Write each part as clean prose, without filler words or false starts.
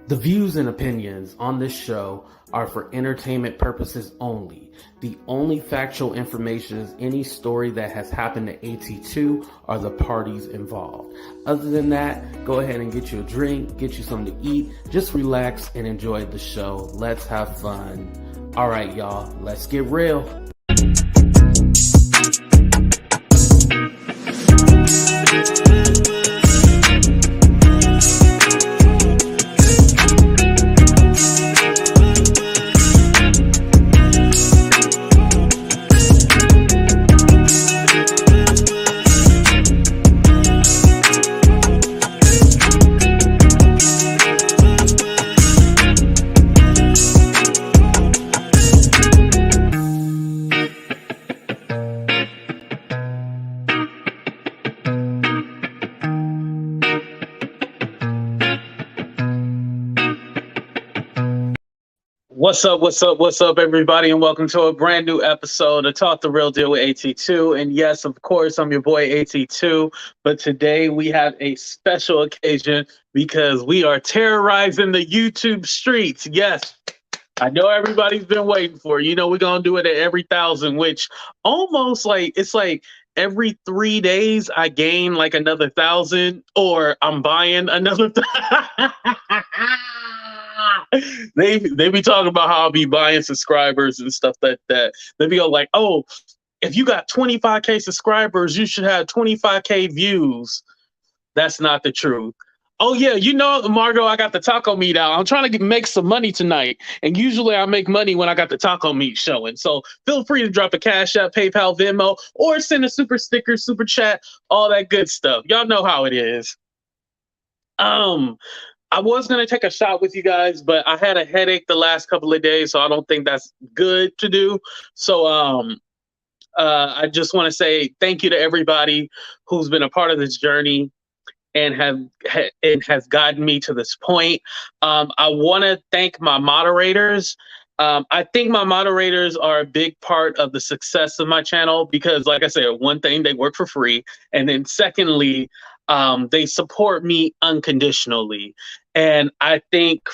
The views and opinions on this show are for entertainment purposes only. The only factual information is any story that has happened to AT2 or the parties involved. Other than that, go ahead and get you a drink, get you something to eat, just relax and enjoy the show. Let's have fun. All right, y'all, let's get real. What's up, everybody, and welcome to a brand new episode of Talk the Real Deal with AT2. And yes, of course, I'm your boy AT2, but today we have a special occasion because we are terrorizing the YouTube streets. Yes, I know everybody's been waiting for it. You know, we're going to do it at every 1,000, which almost it's like every 3 days I gain like another 1,000 or I'm buying another. They be talking about how I'll be buying subscribers and stuff like that. They be all like, oh, if you got 25K subscribers, you should have 25K views. That's not the truth. Oh, yeah, you know, Margot, I got the taco meat out. I'm trying to make some money tonight. And usually I make money when I got the taco meat showing. So feel free to drop a Cash App, PayPal, Venmo, or send a super sticker, super chat, all that good stuff. Y'all know how it is. I was going to take a shot with you guys, but I had a headache the last couple of days, so I don't think that's good to do. So I just want to say thank you to everybody who's been a part of this journey and has gotten me to this point. I want to thank my moderators. I think my moderators are a big part of the success of my channel because, like I said, one thing, they work for free. And then secondly, they support me unconditionally. And I think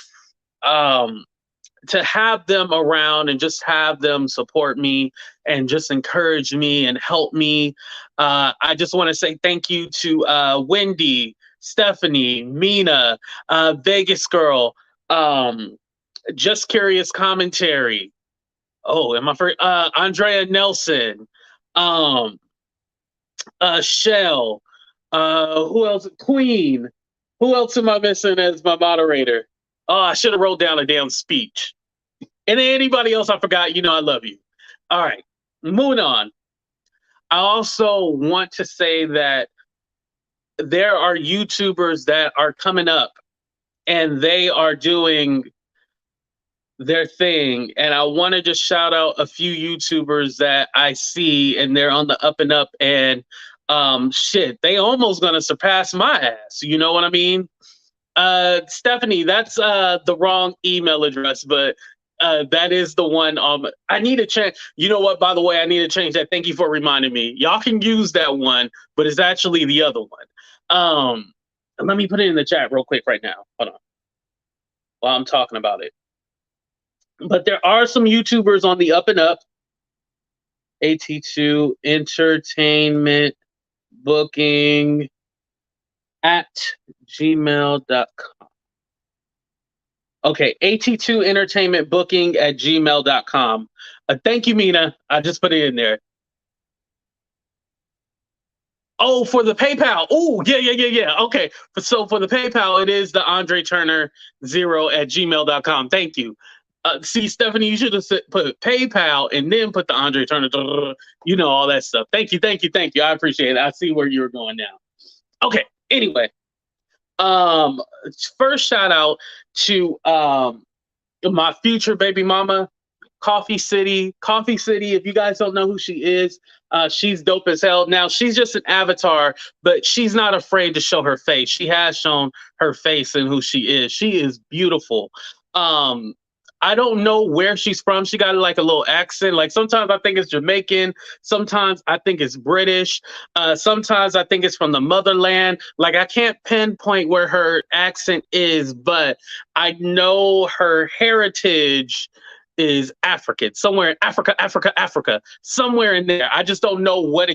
to have them around and just have them support me and just encourage me and help me, I just want to say thank you to Wendy, Stephanie, Mina, Vegas Girl, Just Curious Commentary. Oh, am I for Andrea Nelson, Shell. Who else? Queen. Who else am I missing as my moderator? Oh, I should have wrote down a damn speech. And anybody else I forgot, you know I love you. All right, moving on. I also want to say that there are YouTubers that are coming up and they are doing their thing. And I want to just shout out a few YouTubers that I see and they're on the up and up, and they almost gonna surpass my ass. You know what I mean? Stephanie, that's the wrong email address, but that is the one. I need to change. You know what? By the way, I need to change that. Thank you for reminding me. Y'all can use that one, but it's actually the other one. Let me put it in the chat real quick right now. Hold on, while I'm talking about it. But there are some YouTubers on the up and up. AT2 Entertainment Booking at gmail.com. Okay, AT2 Entertainment Booking at gmail.com. Thank you, Mina. I just put it in there. Oh, for the PayPal. Oh, yeah. Okay. So for the PayPal, it is the Andre Turner 0 at gmail.com. Thank you. See, Stephanie, you should have put PayPal and then put the Andre Turner, you know, all that stuff. Thank you. I appreciate it. I see where you're going now. Okay. Anyway, Um, First shout out to my future baby mama, Coffee City. Coffee City, if you guys don't know who she is, she's dope as hell. Now, she's just an avatar, but she's not afraid to show her face. She has shown her face and who she is. She is beautiful. Um, I don't know where she's from. She got like a little accent. Like sometimes I think it's Jamaican, sometimes I think it's British, sometimes I think it's from the motherland. Like I can't pinpoint where her accent is, but I know her heritage is African, somewhere in Africa, Africa, somewhere in there. I just don't know what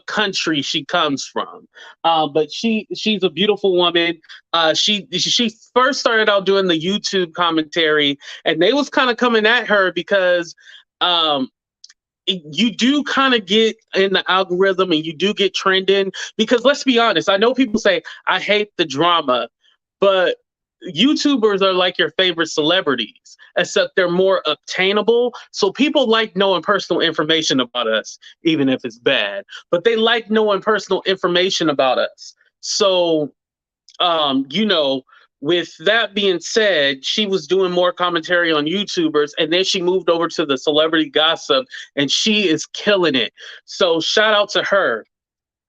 country she comes from. But she's a beautiful woman. She first started out doing the YouTube commentary, and they was kind of coming at her because um, you do kind of get in the algorithm and you do get trending because let's be honest, I know people say I hate the drama, but YouTubers are like your favorite celebrities, except they're more obtainable. So people like knowing personal information about us, even if it's bad, but they like knowing personal information about us. So, you know, with that being said, she was doing more commentary on YouTubers and then she moved over to the celebrity gossip and she is killing it. So, shout out to her.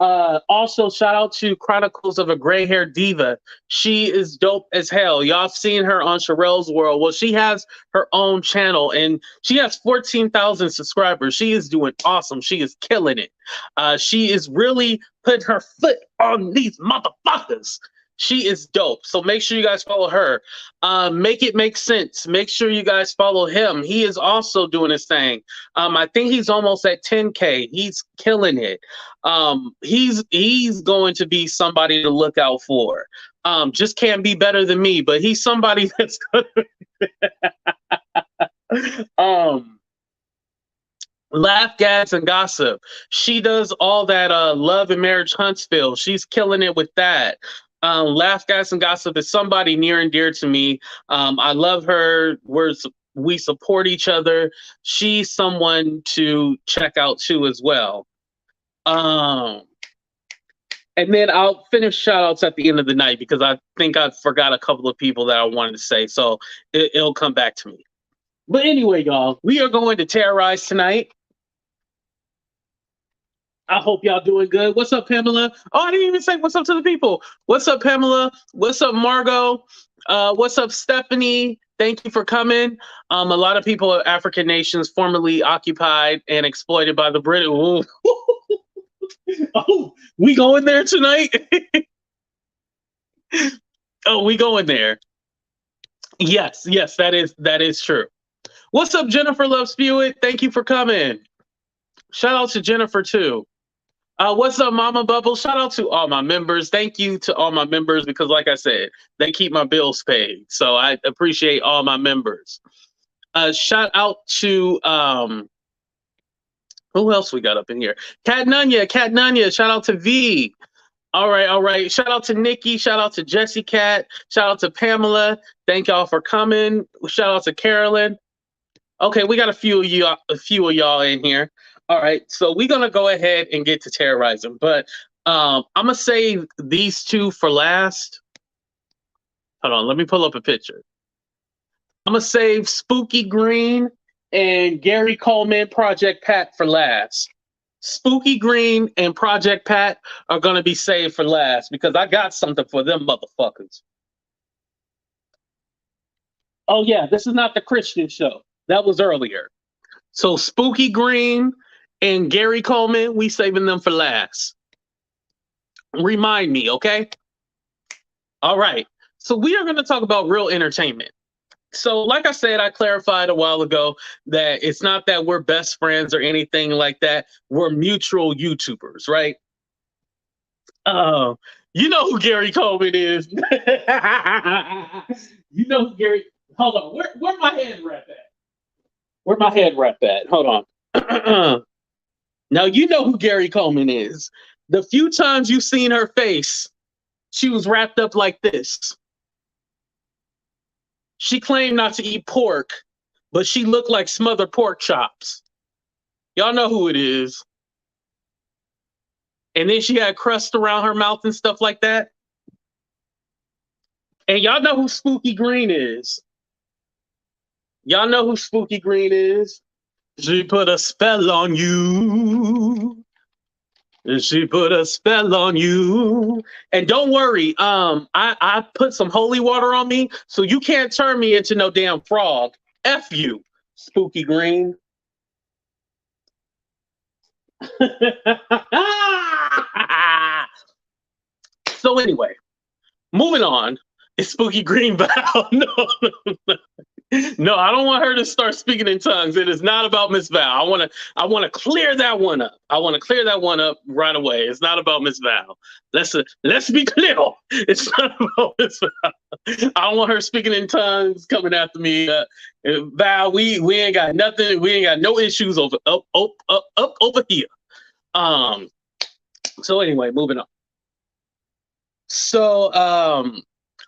Also, shout out to Chronicles of a Gray Hair Diva. She is dope as hell. Y'all have seen her on Sherelle's World. Well, she has her own channel and she has 14,000 subscribers. She is doing awesome. She is killing it. She is really putting her foot on these motherfuckers. She is dope. So make sure you guys follow her. Make it make sense. Make sure you guys follow him. He is also doing his thing. I think he's almost at 10K. He's killing it. He's going to be somebody to look out for. Just can't be better than me, but he's somebody that's Laugh, Gas, and Gossip. She does all that Love and Marriage Huntsville. She's killing it with that. Laugh, Gas, and Gossip is somebody near and dear to me. I love her. We support each other. She's someone to check out too as well. Um, and then I'll finish shout outs at the end of the night because I think I forgot a couple of people that I wanted to say. So it'll come back to me. But anyway, y'all, we are going to Terrorize tonight. I hope y'all doing good. What's up, Pamela? Oh, I didn't even say what's up to the people. What's up, Pamela? What's up, Margot? What's up, Stephanie? Thank you for coming. A lot of people are African nations formerly occupied and exploited by the British. Oh, we going there tonight? Oh, we going there. Yes, that is true. What's up, Jennifer Love Spewitt? Thank you for coming. Shout out to Jennifer too. What's up, Mama Bubble? Shout out to all my members. Thank you to all my members because, like I said, they keep my bills paid. So I appreciate all my members. Shout out to who else we got up in here? Cat Nunya. Shout out to V. All right. Shout out to Nikki. Shout out to Jessie Cat. Shout out to Pamela. Thank y'all for coming. Shout out to Carolyn. Okay, we got a few of y'all in here. All right, so we're gonna go ahead and get to terrorizing, but I'm gonna save these two for last. Hold on, let me pull up a picture. I'm gonna save Spooky Green and Gary Coleman Project Pat for last. Spooky Green and Project Pat are gonna be saved for last because I got something for them motherfuckers. Oh yeah, this is not the Christian show. That was earlier. So Spooky Green and Gary Coleman, we saving them for last. Remind me, okay? All right. So we are going to talk about real entertainment. So like I said, I clarified a while ago that it's not that we're best friends or anything like that. We're mutual YouTubers, right? You know who Gary Coleman is. You know who Gary. Hold on. Where my head wrap at? Where my head wrap at? Hold on. Now you know who Gary Coleman is. The few times you've seen her face, she was wrapped up like this. She claimed not to eat pork, but she looked like smothered pork chops. Y'all know who it is. And then she had crust around her mouth and stuff like that. And y'all know who Spooky Green is. Y'all know who Spooky Green is. She put a spell on you. She put a spell on you. And don't worry, I put some holy water on me, so you can't turn me into no damn frog. F you, Spooky Green. So anyway, moving on. It's Spooky Green Val. No, no, I don't want her to start speaking in tongues. It is not about Miss Val. I wanna clear that one up. I want to clear that one up right away. It's not about Miss Val. Let's be clear. It's not about Miss Val. I don't want her speaking in tongues coming after me. Val, we ain't got nothing. We ain't got no issues over up over here. So anyway, moving on. So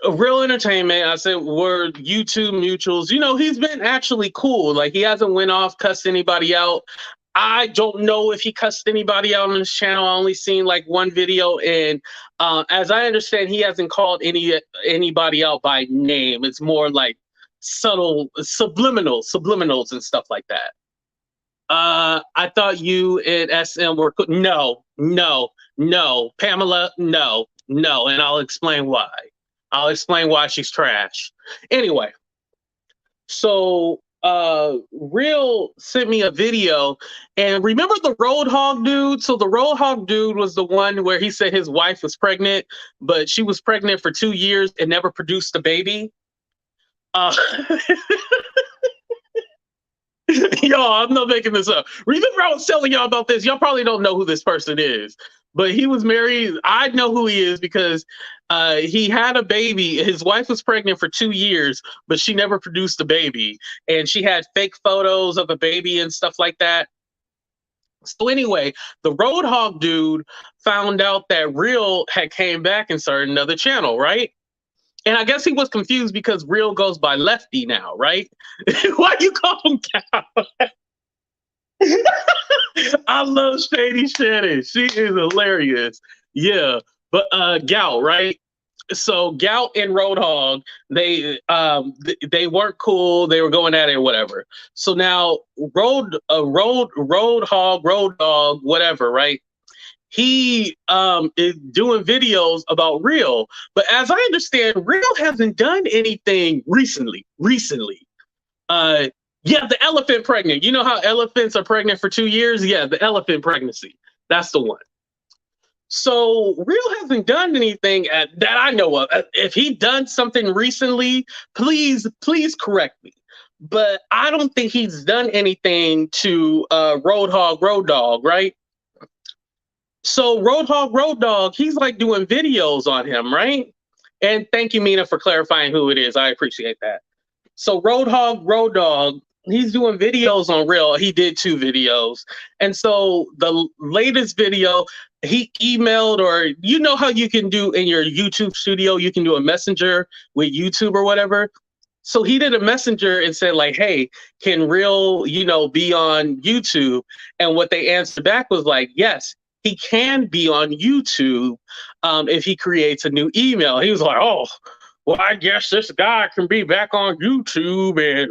Real Entertainment, I said we're YouTube mutuals. You know, he's been actually cool. Like, he hasn't went off, cussed anybody out. I don't know if he cussed anybody out on his channel. I only seen like one video, and as I understand, he hasn't called anybody out by name. It's more like subtle, subliminals and stuff like that. I thought you and SM were no, Pamela, no, and I'll explain why. I'll explain why she's trash. Anyway, so Real sent me a video, and remember the Road Hog dude? So the Road Hog dude was the one where he said his wife was pregnant, but she was pregnant for 2 years and never produced a baby. Y'all, I'm not making this up. Remember, I was telling y'all about this. Y'all probably don't know who this person is, but he was married. I know who he is because he had a baby. His wife was pregnant for 2 years, but she never produced a baby. And she had fake photos of a baby and stuff like that. So anyway, the Road Hog dude found out that Real had came back and started another channel, right? And I guess he was confused because Real goes by Lefty now, right? Why you call him Cal? I love Shady Shannon. She is hilarious. Yeah. But Gout, right? So Gout and Road Hog, they weren't cool. They were going at it or whatever. So now Road Hog, Road Dog, whatever, right? He is doing videos about Real, but as I understand, Real hasn't done anything recently. Yeah, the elephant pregnant. You know how elephants are pregnant for 2 years? Yeah, the elephant pregnancy. That's the one. So Real hasn't done anything that I know of. If he done something recently, please correct me. But I don't think he's done anything to Road Hog, Road Dog, right? So Road Hog, Road Dog, he's like doing videos on him, right? And thank you, Mina, for clarifying who it is. I appreciate that. So Road Hog, Road Dog, he's doing videos on Real. He did 2 videos. And so the latest video, he emailed, or you know how you can do in your YouTube studio, you can do a messenger with YouTube or whatever. So he did a messenger and said like, hey, can Real, be on YouTube? And what they answered back was like, yes, he can be on YouTube if he creates a new email. He was like, oh, well, I guess this guy can be back on YouTube and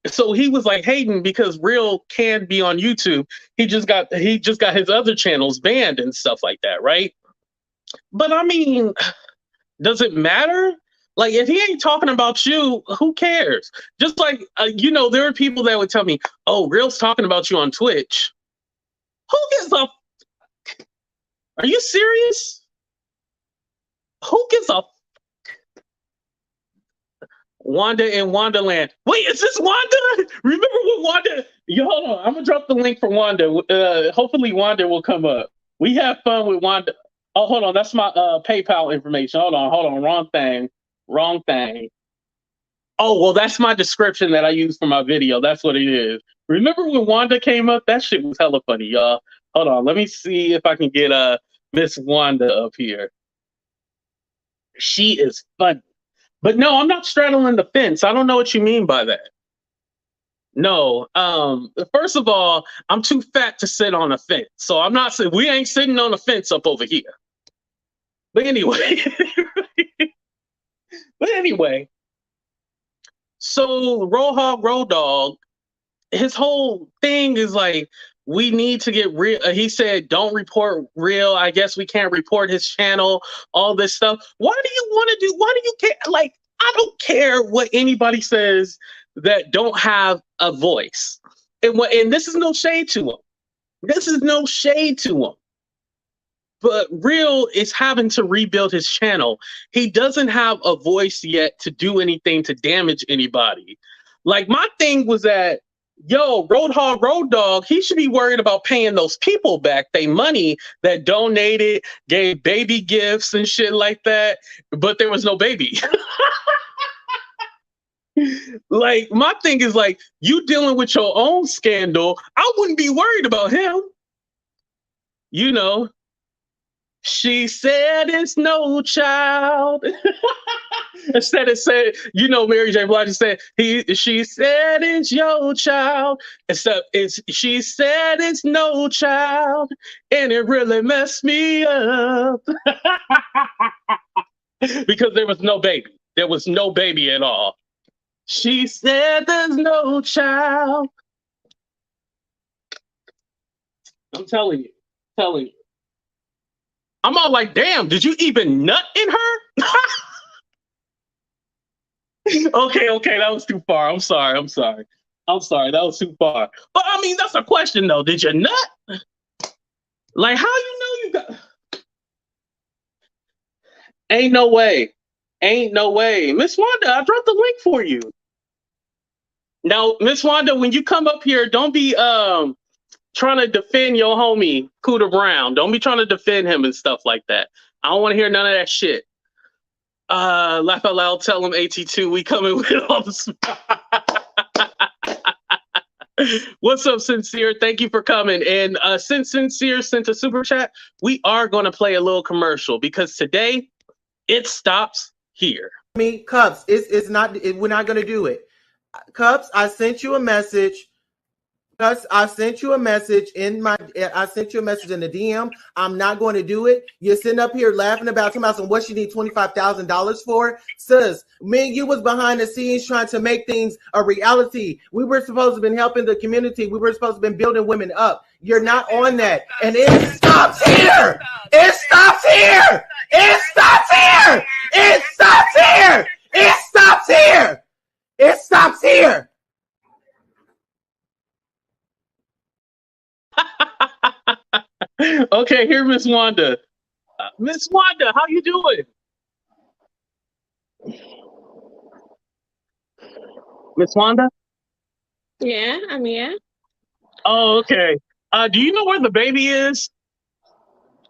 so he was like hating because Real can be on YouTube. He just got his other channels banned and stuff like that, right? But I mean, does it matter? Like, if he ain't talking about you, who cares? Just like, there are people that would tell me, oh, Real's talking about you on Twitch. Who gives a... Are you serious? Who gives a... Wanda in Wonderland. Wait, is this Wanda? Remember when Wanda... Hold on, I'm going to drop the link for Wanda. Hopefully Wanda will come up. We have fun with Wanda. Oh, hold on, that's my PayPal information. Hold on, wrong thing. Oh, well, that's my description that I use for my video. That's what it is. Remember when Wanda came up? That shit was hella funny, y'all. Hold on, let me see if I can get Miss Wanda up here. She is funny. But no, I'm not straddling the fence. I don't know what you mean by that. No, first of all, I'm too fat to sit on a fence. So I'm not, we ain't sitting on a fence up over here. But anyway, but anyway, so Road Hog, Road Dog, his whole thing is like, we need to get real. He said, don't report real. I guess we can't report his channel, all this stuff. Why do you want to do, why do you care? Like, I don't care what anybody says that don't have a voice. And this is no shade to him. This is no shade to him. But Real is having to rebuild his channel. He doesn't have a voice yet to do anything to damage anybody. Like, my thing was that, yo, Road Hog, Road Dog, he should be worried about paying those people back they money that donated, gave baby gifts and shit like that, but there was no baby. Like, my thing is like, you dealing with your own scandal, I wouldn't be worried about him. You know, she said it's no child. Instead of saying, you know, Mary J. Blige said, she said it's your child. Except she said it's no child. And it really messed me up. Because there was no baby. There was no baby at all. She said there's no child. I'm telling you. I'm all like, damn, did you even nut in her? Okay, that was too far. I'm sorry. That was too far. But I mean, that's a question though. Did you nut? Like, how you know you got? Ain't no way. Miss Wanda, I dropped the link for you. Now, Miss Wanda, when you come up here, don't be trying to defend your homie Cooter Brown. Don't be trying to defend him and stuff like that. I don't want to hear none of that shit. Laugh out loud, tell him AT2, we coming with all the What's up, Sincere? Thank you for coming. And since Sincere sent a super chat, we are going to play a little commercial because today it stops here. Cups, it's not, we're not going to do it. Cups, I sent you a message. I sent you a message in the DM. I'm not going to do it. You're sitting up here laughing about what you need $25,000 for. Sis, me and you was behind the scenes trying to make things a reality. We were supposed to have been helping the community. We were supposed to have been building women up. You're not on that. And it stops here. It stops here. It stops here. It stops here. It stops here. It stops here. Okay, here, Miss Wanda. Miss Wanda, how you doing? Miss Wanda? Yeah, I'm here. Oh, okay. Do you know where the baby is?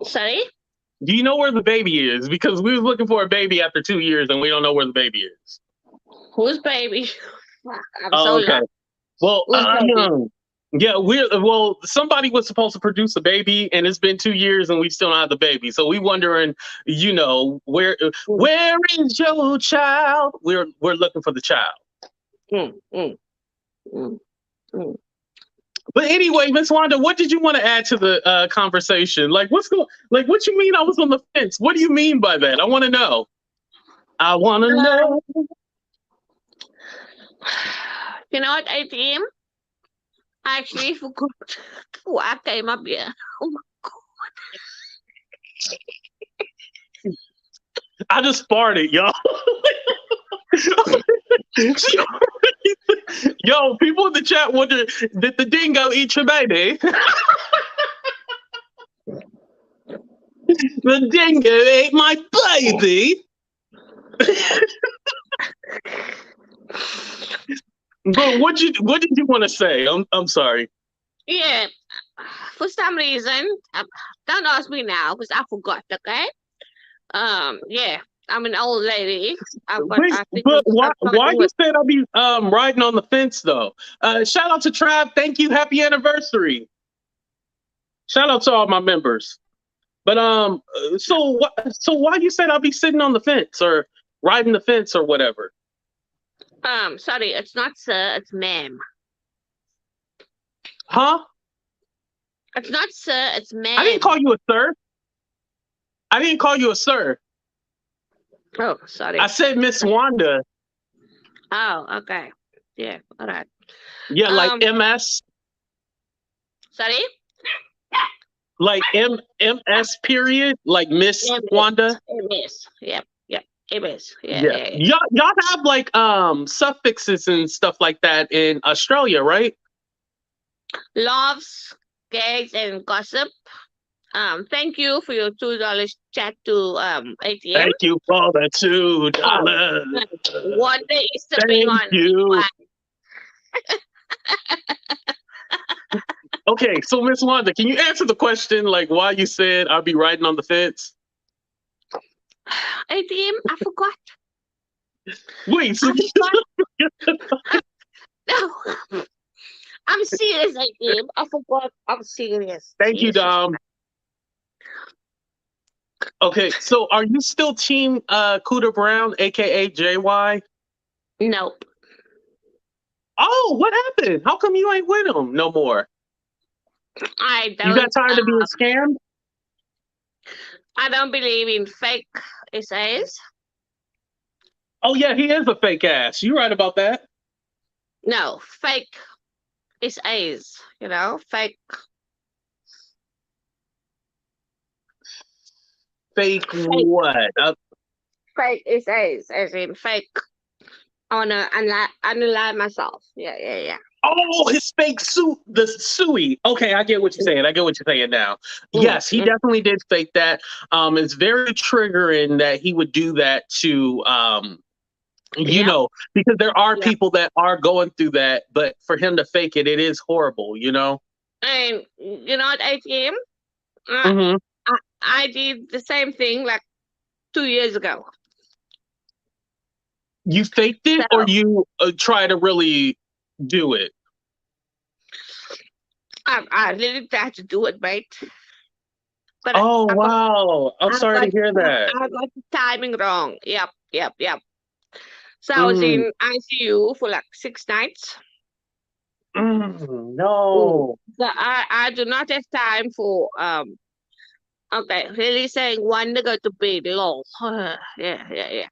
Sorry? Do you know where the baby is? Because we was looking for a baby after 2 years and we don't know where the baby is. Who's baby? I'm so okay. Lost. Well, yeah, somebody was supposed to produce a baby and it's been 2 years and we still don't have the baby. So we wondering, you know, where is your child? We're looking for the child. But anyway, Miss Wanda, what did you want to add to the conversation? Like, what you mean I was on the fence? What do you mean by that? I want to know. I want to know. You know what, ATM? I actually forgot why I came up here. Oh my God. I just farted, y'all. Yo, people in the chat wonder, did the dingo eat your baby? The dingo ate my baby. But what did you want to say? I'm sorry. Yeah, for some reason, don't ask me now because I forgot. Okay. Yeah, I'm an old lady. But why you said I'll be riding on the fence though? Shout out to Trav. Thank you. Happy anniversary. Shout out to all my members. But so why you said I'll be sitting on the fence or riding the fence or whatever? Sorry, it's not sir, it's ma'am. Huh? It's not sir, it's ma'am. I didn't call you a sir. I didn't call you a sir. Oh, sorry. I said Miss Wanda. Oh, okay. Yeah, all right. Yeah, like Um, MS, sorry? like MS period, like Miss Wanda. MS. Yep, yep. MS. Yeah, Yeah. yeah, yeah. Y'all have like suffixes and stuff like that in Australia, right? Loves, gags, and gossip. Thank you for your $2 chat to ATM. Thank you for the Oh, $2. one day is sipping Thank on you. wine. Okay, so Miss Wanda, can you answer the question like why you said I'll be riding on the fence? ATM, I forgot. Wait, so I forgot. No, I'm serious, ATM. I forgot. I'm serious. thank you, Jesus. Dom. Okay, so are you still team Cooter Brown, aka JY? Nope. Oh, what happened? How come you ain't with him no more? I You got don't. tired of being scammed? I don't believe in fake essays. Oh yeah, he is a fake ass. You right about that. No, fake essays. You know, fake. Fake Fake. what? Fake essays, as in fake. I wanna analyze myself. Yeah, yeah, yeah. Oh, his fake suit, the suey. Okay, I get what you're saying. I get what you're saying now. Yes, he Mm. definitely did fake that. It's very triggering that he would do that to you Yeah, know, because there are yeah. people that are going through that, but for him to fake it, it is horrible, you know? And you know what, ATM? Hmm. I did the same thing like 2 years ago. You faked it or So you try to really do it? I really tried to do it, mate. But Oh, I got wow. I'm I sorry got to hear that. I got the timing wrong. Yep, yep, yep. So I was Mm, in ICU for like 6 nights. Mm. no. So I do not have time for okay, really saying one to go to bed. Lol. Yeah, yeah, yeah.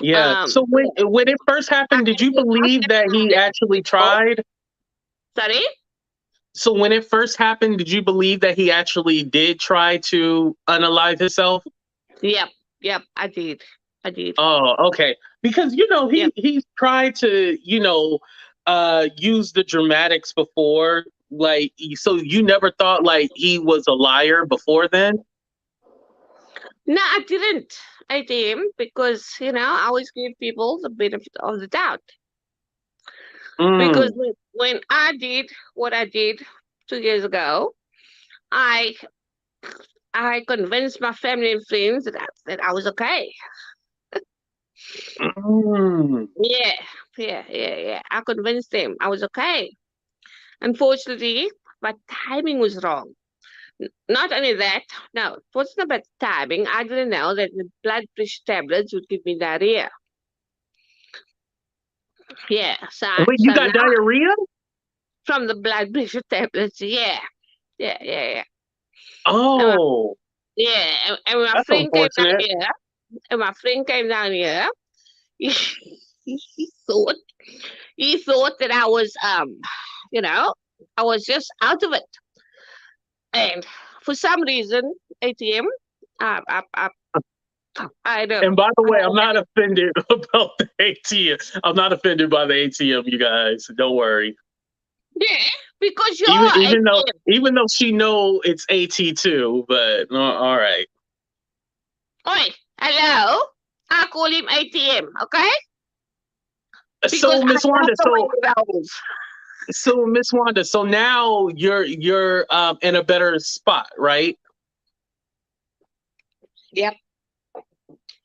Yeah. So Yeah. when it first I happened, did you do not believe have that he time. actually Oh, tried? sorry? So when it first happened, did you believe that he actually did try to unalive himself? Yep, yep, I did. I did. Oh, okay. Because you know Yep. he's tried to use the dramatics before, like so you never thought like he was a liar before then. No, I didn't. I didn't because I always give people the benefit of the doubt. Because Mm. when I did what I did 2 years ago, I I convinced my family and friends that I was okay. Mm. Yeah, yeah, yeah, yeah. I convinced them I was okay. Unfortunately, my timing was wrong. Not only that, no, it wasn't about timing. I didn't know that the blood pressure tablets would give me diarrhea. Yeah, Wait, you so got now diarrhea? from the blood pressure tablets, yeah, yeah, yeah, yeah. And my, Oh, yeah, and when my that's friend came down unfortunate. here, and my friend came down here, he, he thought he thought that I was you know, I was just out of it. And for some reason, ATM, I don't. And by the way, I'm not offended about the ATM. I'm not offended by the ATM, you guys. Don't worry. Yeah, because you're Even even though ATM. even though she know it's AT2, but all right. Oi, hello. I call him ATM, okay? Because So I Miss love Wanda, the way he rolls. so Miss Wanda, so now you're in a better spot, right? Yep.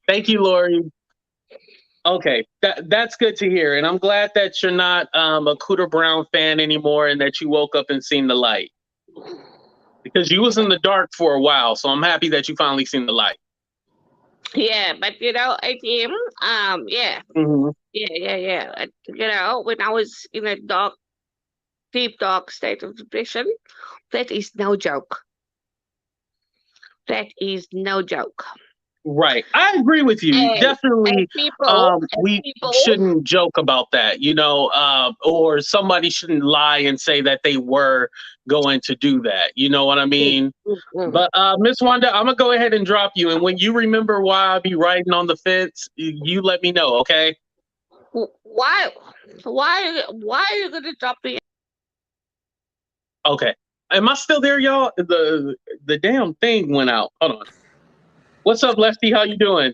Thank you, Lori. Okay, that's good to hear, and I'm glad that you're not a Cooter Brown fan anymore, and that you woke up and seen the light because you was in the dark for a while. So I'm happy that you finally seen the light. Yeah, but ATM, yeah, Hmm. yeah, yeah, yeah. When I was in a deep dark state of depression, that is no joke. That is no joke. Right. I agree with you. And Definitely, people, we shouldn't joke about that, or somebody shouldn't lie and say that they were going to do that. You know what I mean? But Miss Wanda, I'm gonna go ahead and drop you. And when you remember why I be riding on the fence, you let me know, okay? Why are you gonna drop me? Okay. Am I still there, y'all? The damn thing went out. Hold on. What's up, Lefty? How you doing?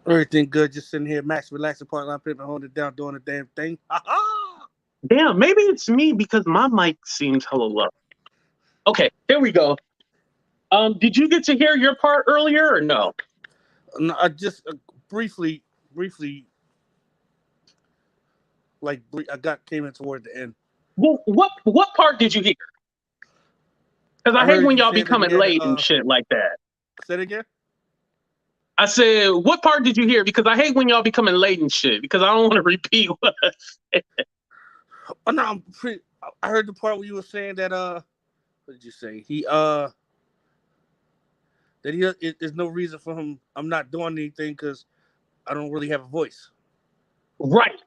Everything good. Just sitting here, max, relaxing, part line, paper, holding it down, doing the damn thing. Damn, maybe it's me because my mic seems hella low. Okay, here we go. Did you get to hear your part earlier or no? No, I just briefly, came in toward the end. Well, what part did you hear? Because I hate heard when you y'all be say that he coming had late and shit like that. Say it again. I said, what part did you hear? Because I hate when y'all be coming late and shit. Because I don't want to repeat what. Oh no, I heard the part where you were saying that. What did you say? There's no reason for him. I'm not doing anything because I don't really have a voice. Right.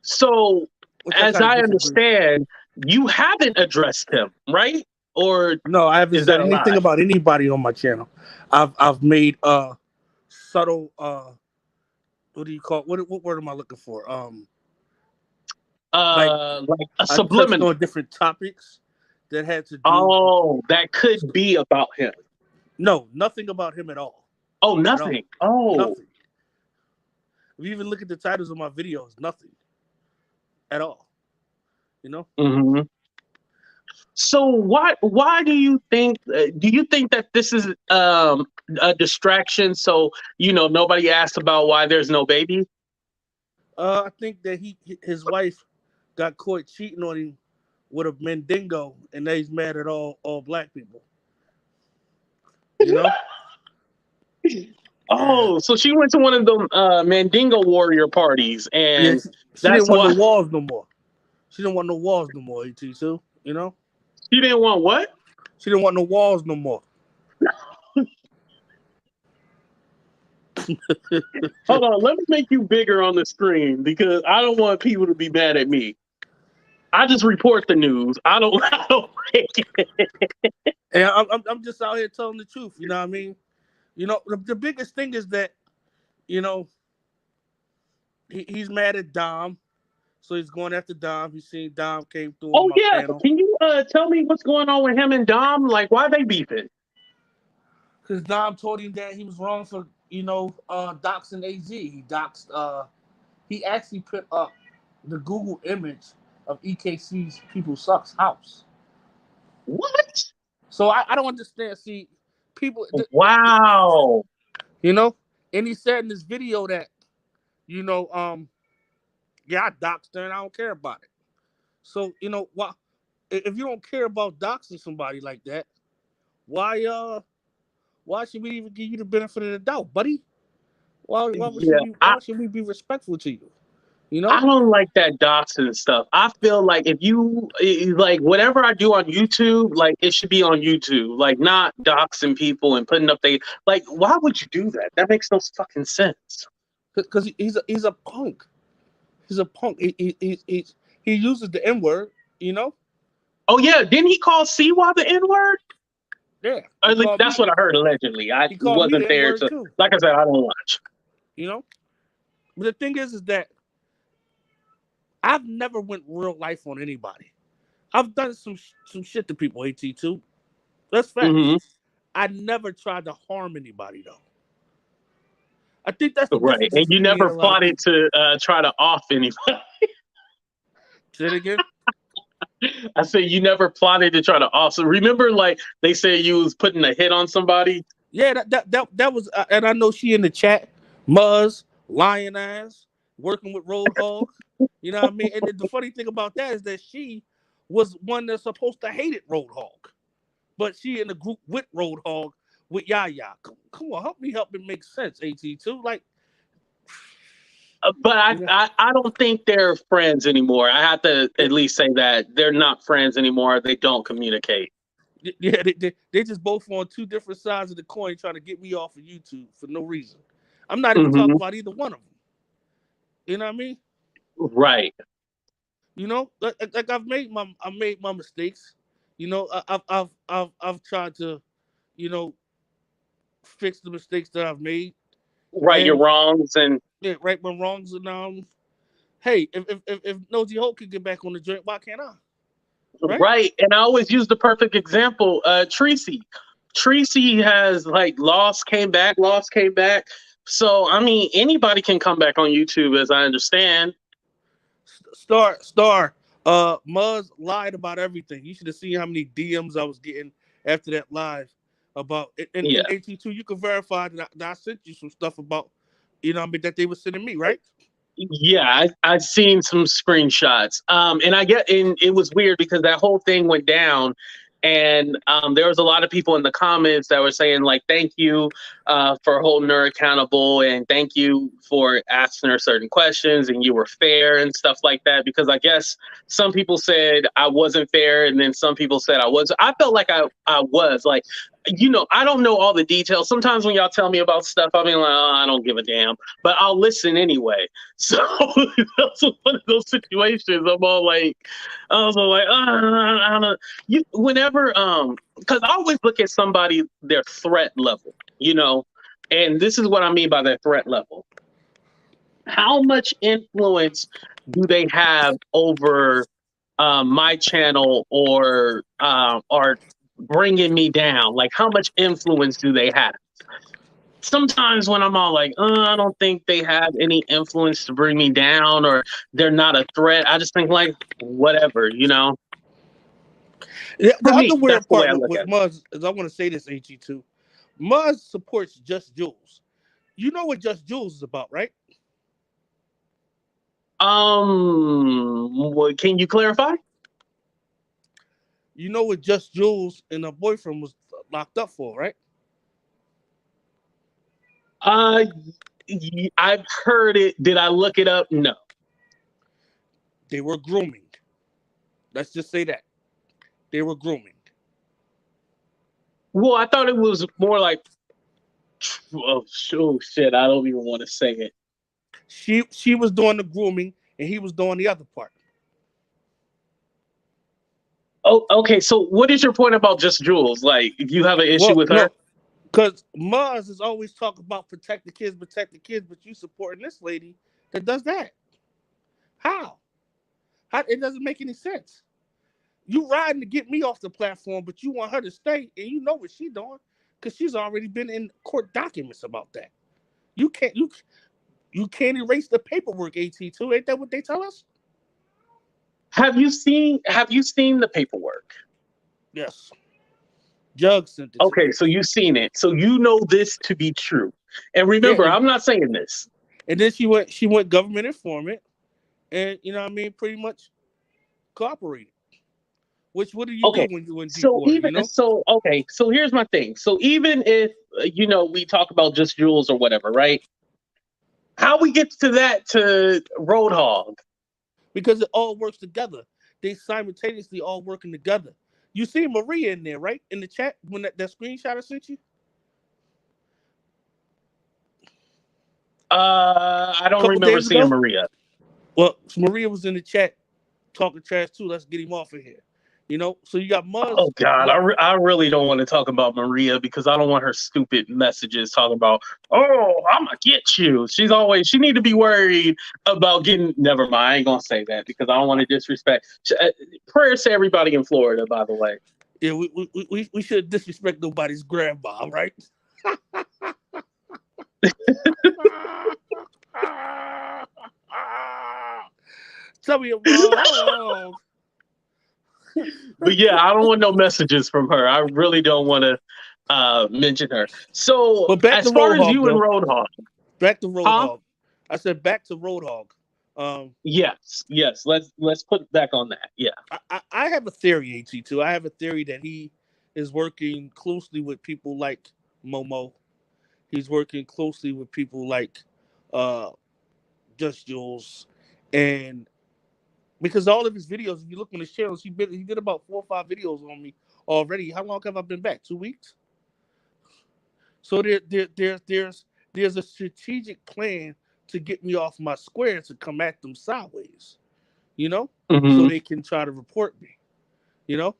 So, as I understand, you haven't addressed him, right? Or no, I haven't said anything about anybody on my channel. I've made subtle what do you call what word am I looking for? Like a subliminal. I touched on different topics that had to do. Oh, that could be about him. No, nothing about him at all. Oh, nothing. Oh, nothing. If you even look at the titles of my videos, nothing at all. You know. Mm-hmm. So why do you think that this is a distraction? So nobody asked about why there's no baby. I think that his wife got caught cheating on him with a Mandingo, and now he's mad at all black people. You know. Oh, so she went to one of the Mandingo warrior parties, and she didn't want no walls no more. She didn't want no walls no more. ET2, you know. She didn't want what? She didn't want no walls no more. Hold on, let me make you bigger on the screen because I don't want people to be mad at me. I just report the news. I don't make it. And I'm just out here telling the truth. You know what I mean? You know, the biggest thing is that, he's mad at Dom, so he's going after Dom. He's seen Dom came through on my panel. Can you tell me what's going on with him and Dom? Like, why are they beefing? Because Dom told him that he was wrong for doxing AZ. He actually put up the Google image of EKC's People Sucks house. What? So I don't understand. See, people. Wow. And he said in this video that, I doxed her and I don't care about it. So, why, if you don't care about doxing somebody like that, why should we even give you the benefit of the doubt, buddy? Why should we be respectful to you? I don't like that doxing stuff. I feel like if you like whatever I do on YouTube, like it should be on YouTube, like not doxing people and putting up like. Why would you do that? That makes no fucking sense. Because he's a punk. He's a punk. He uses the N-word, Oh yeah, didn't he call Siwa the N-word? Yeah, at least that's what I heard allegedly. I wasn't there, so like I said, I don't watch. But the thing is that I've never went real life on anybody. I've done some shit to people, AT2. That's facts. Mm-hmm. I never tried to harm anybody though. I think that's the right. And you never plotted to try to off anybody. Say it again. I said you never plotted to try to off. So remember, like they said, you was putting a hit on somebody. Yeah, that was, and I know she in the chat, Muzz, Lion Ass, working with Road Hog. You know what I mean? And the funny thing about that is that she was one that's supposed to hate it, Road Hog, but she in the group with Road Hog with Yaya. Come on, help it make sense, AT2. Like, but I don't think they're friends anymore. I have to at least say that they're not friends anymore. They don't communicate. Yeah, they just both on two different sides of the coin trying to get me off of YouTube for no reason. I'm not even talking about either one of them. You know what I mean? Right. You know, like I made my mistakes. You know, I've tried to, you know, fix the mistakes that I've made Right your and wrongs and right my wrongs. And hey, if Nosy Hope can get back on the joint, why can't I? Right? right. And I always use the perfect example, Tracy. Tracy has like lost, came back, lost, came back. So I mean, anybody can come back on YouTube, as I understand. Star. Muzz lied about everything. You should have seen how many DMs I was getting after that live about. Yeah. And AT2, you can verify that I sent you some stuff about, you know, what I mean, that they were sending me, right? Yeah, I've seen some screenshots. And it was weird because that whole thing went down, and there was a lot of people in the comments that were saying like, "Thank you for holding her accountable, and thank you for asking her certain questions, and you were fair and stuff like that." Because I guess some people said I wasn't fair, and then some people said I was. I felt like I was like. I don't know all the details. Sometimes when y'all tell me about stuff, I'll be like, oh, I don't give a damn, but I'll listen anyway. So that's one of those situations. I'm all like, I was all like, I don't know. Because I always look at somebody their threat level, and this is what I mean by their threat level. How much influence do they have over my channel or bringing me down? Like, how much influence do they have? Sometimes when I'm all like, I don't think they have any influence to bring me down or they're not a threat, I just think like, whatever. The For other me, that's weird the way part I look with at it. Muzz is I want to say this, AG2. Muzz supports Just Jules. You know what Just Jules is about, right? Can you clarify? You know what Just Jules and her boyfriend was locked up for, right? I've heard it. Did I look it up? No. They were grooming. Let's just say that. They were grooming. Well, I thought it was more like, oh shit, I don't even want to say it. She was doing the grooming and he was doing the other part. Oh, okay. So what is your point about Just Jules? Like, you have an issue with her? No, because Muzz is always talking about protect the kids, but you supporting this lady that does that. How? It doesn't make any sense. You riding to get me off the platform, but you want her to stay, and you know what she's doing because she's already been in court documents about that. You can't erase the paperwork. AT2, ain't that what they tell us? Have you seen the paperwork? Yes. Jug sent it to Okay, me. so you've seen it. So you know this to be true. And remember, Yeah, I'm not saying this. and then she went government informant, and you know what I mean, pretty much cooperated. What do you do Okay. when you're in deep So water? even You know. so, okay. So here's my thing. So even if we talk about Just Jules or whatever, right? How we get to Road Hog? Because it all works together. They simultaneously all working together. You see Maria in there, right? In the chat when that screenshot I sent you? I A don't couple remember days seeing ago? Maria. Well, Maria was in the chat talking trash too. Let's get him off of here. So you got Muzz. Oh God, I really don't want to talk about Maria because I don't want her stupid messages talking about, oh, I'm gonna get you. She need to be worried about getting. Never mind, I ain't gonna say that because I don't want to disrespect. Prayers to everybody in Florida, by the way. Yeah, we should disrespect nobody's grandma, right? Tell me wrong. But yeah, I don't want no messages from her. I really don't want to mention her. So But back to as far Road as Hog, you and though. Road Hog, Back to Road huh? Hog. I said back to Road Hog. Yes. Let's put it back on that. Yeah. I have a theory, AT2. I have a theory that he is working closely with people like Momo. He's working closely with people like Just Jules. And Because all of his videos, if you look on his channel, he did about 4 or 5 videos on me already. How long have I been back? 2 weeks. So there's a strategic plan to get me off my square to come at them sideways, you know, so they can try to report me, you know.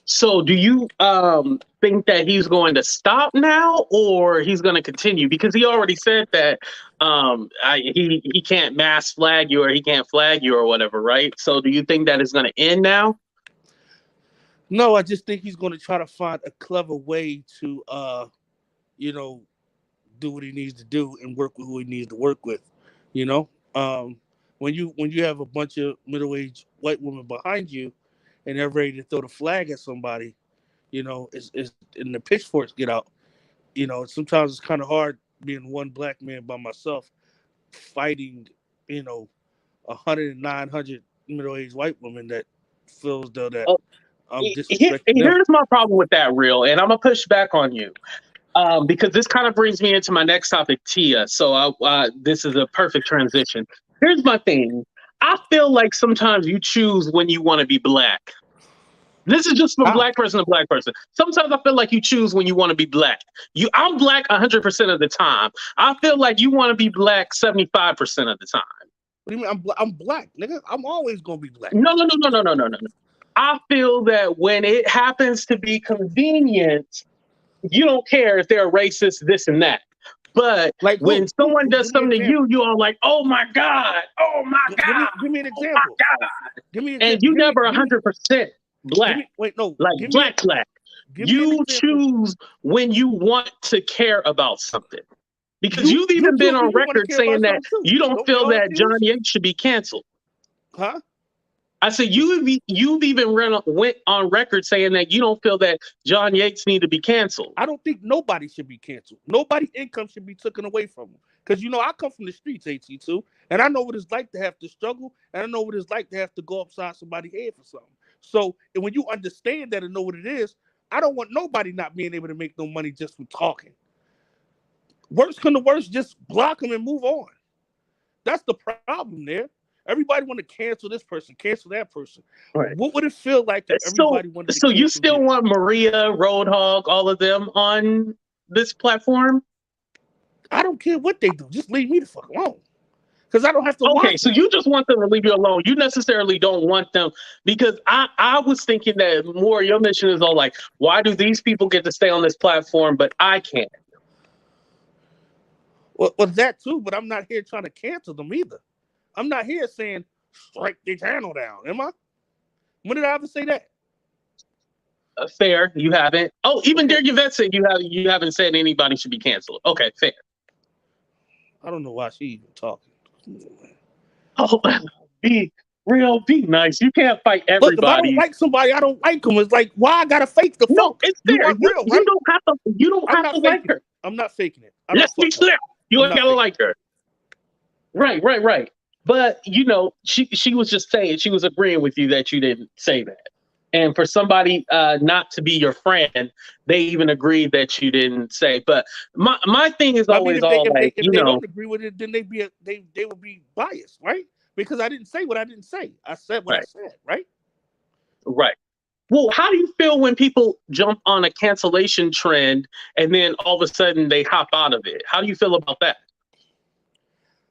So do you think that he's going to stop now, or he's going to continue? Because he already said that he can't mass flag you, or he can't flag you or whatever, right? So do you think that is going to end now? No, I just think he's going to try to find a clever way to, you know, do what he needs to do and work with who he needs to work with. You know, when you have a bunch of middle-aged white women behind you, and they're ready to throw the flag at somebody, you know, it's and the pitchforks get out. You know, sometimes it's kind of hard being one black man by myself fighting, you know, 100 middle-aged white women that feels though that I'm disrespecting them. Here's my problem with that, Real, and I'm gonna push back on you. Because this kind of brings me into my next topic, Teaya. So this is a perfect transition. Here's my thing. I feel like sometimes you choose when you want to be black. This is just from black person to black person. Sometimes I feel like you choose when you want to be black. I'm black 100% of the time. I feel like you want to be black 75% of the time. What do you mean? I'm black, nigga. I'm always gonna be black. No. I feel that when it happens to be convenient, you don't care if they're racist, this and that. But like when someone does something to you, you are like, oh my God, oh my God. Give me an example. Oh my God. Give me an and you never 100% black. Like black. You choose when you want to care about something. Because you've even been on record saying that you don't feel that John Yates should be canceled. Huh? I said you've even went on record saying that you don't feel that John Yates need to be canceled. I don't think nobody should be canceled. Nobody's income should be taken away from them. Because you know I come from the streets, AT2, and I know what it's like to have to struggle, and I know what it's like to have to go upside somebody's head for something. So and when you understand that and know what it is, I don't want nobody not being able to make no money just from talking. Worst come to worst, just block them and move on. That's the problem there. Everybody want to cancel this person, cancel that person. Right. What would it feel like if everybody wanted to cancel you still want Maria, Road Hog, all of them on this platform? I don't care what they do. Just leave me the fuck alone. Because I don't have to watch. Okay, so you just want them to leave you alone. You necessarily don't want them, because I was thinking that more your mission is all like, why do these people get to stay on this platform, but I can't? Well, that too, but I'm not here trying to cancel them either. I'm not here saying strike the channel down, am I? When did I ever say that? Fair, you haven't. Oh, even Derek Yvette said you haven't said anybody should be canceled. Okay, fair. I don't know why she even talking. Oh, be nice. You can't fight everybody. Look, if I don't like somebody, I don't like them. It's like, why I gotta fake the No, it's fair. You don't have to. You don't have to like her. I'm not faking it. Let's be clear. You ain't gotta like her. Right. But you know, she was just saying, she was agreeing with you that you didn't say that. And for somebody not to be your friend, they even agreed that you didn't say. But my thing is always if they don't agree with it, then they would be biased, right? Because I didn't say what I didn't say. I said what I said, right? Right. Well, how do you feel when people jump on a cancellation trend and then all of a sudden they hop out of it? How do you feel about that?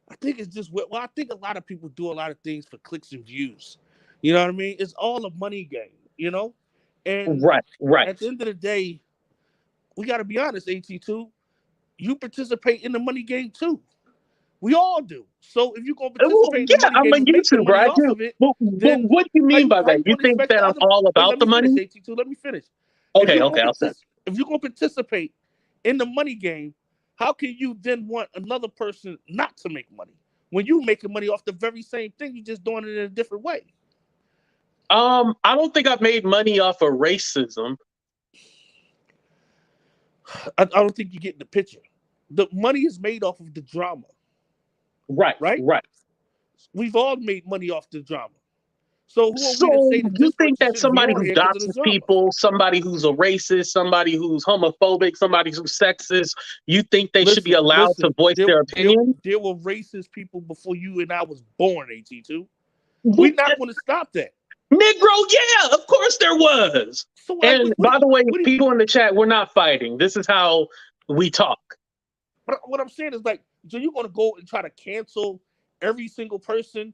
I think it's just, well, I think a lot of people do a lot of things for clicks and views. You know what I mean? It's all a money game, you know? And right. At the end of the day, we got to be honest, AT2, you participate in the money game too. We all do. So if you're going to participate in the money game, I'm a YouTuber, I do. But what do you mean by that? You think that I'm all about the money? AT2, let me finish. Okay, if you're going to participate in the money game, how can you then want another person not to make money when you making money off the very same thing? You're just doing it in a different way. I don't think I've made money off of racism. I don't think you get the picture. The money is made off of the drama. Right. We've all made money off the drama. So who are we to So say that you this think person that shouldn't be somebody on who here because of the doxes drama? people, somebody who's a racist, somebody who's homophobic, somebody who's sexist, you think they should be allowed to voice their opinion? There were racist people before you and I was born, AT2. We're What- not going to stop that. Negro, yeah, of course there was. So like, And by the way, what do you, people in the chat, we're not fighting. This is how we talk. what I'm saying is like, so you're going to go and try to cancel every single person?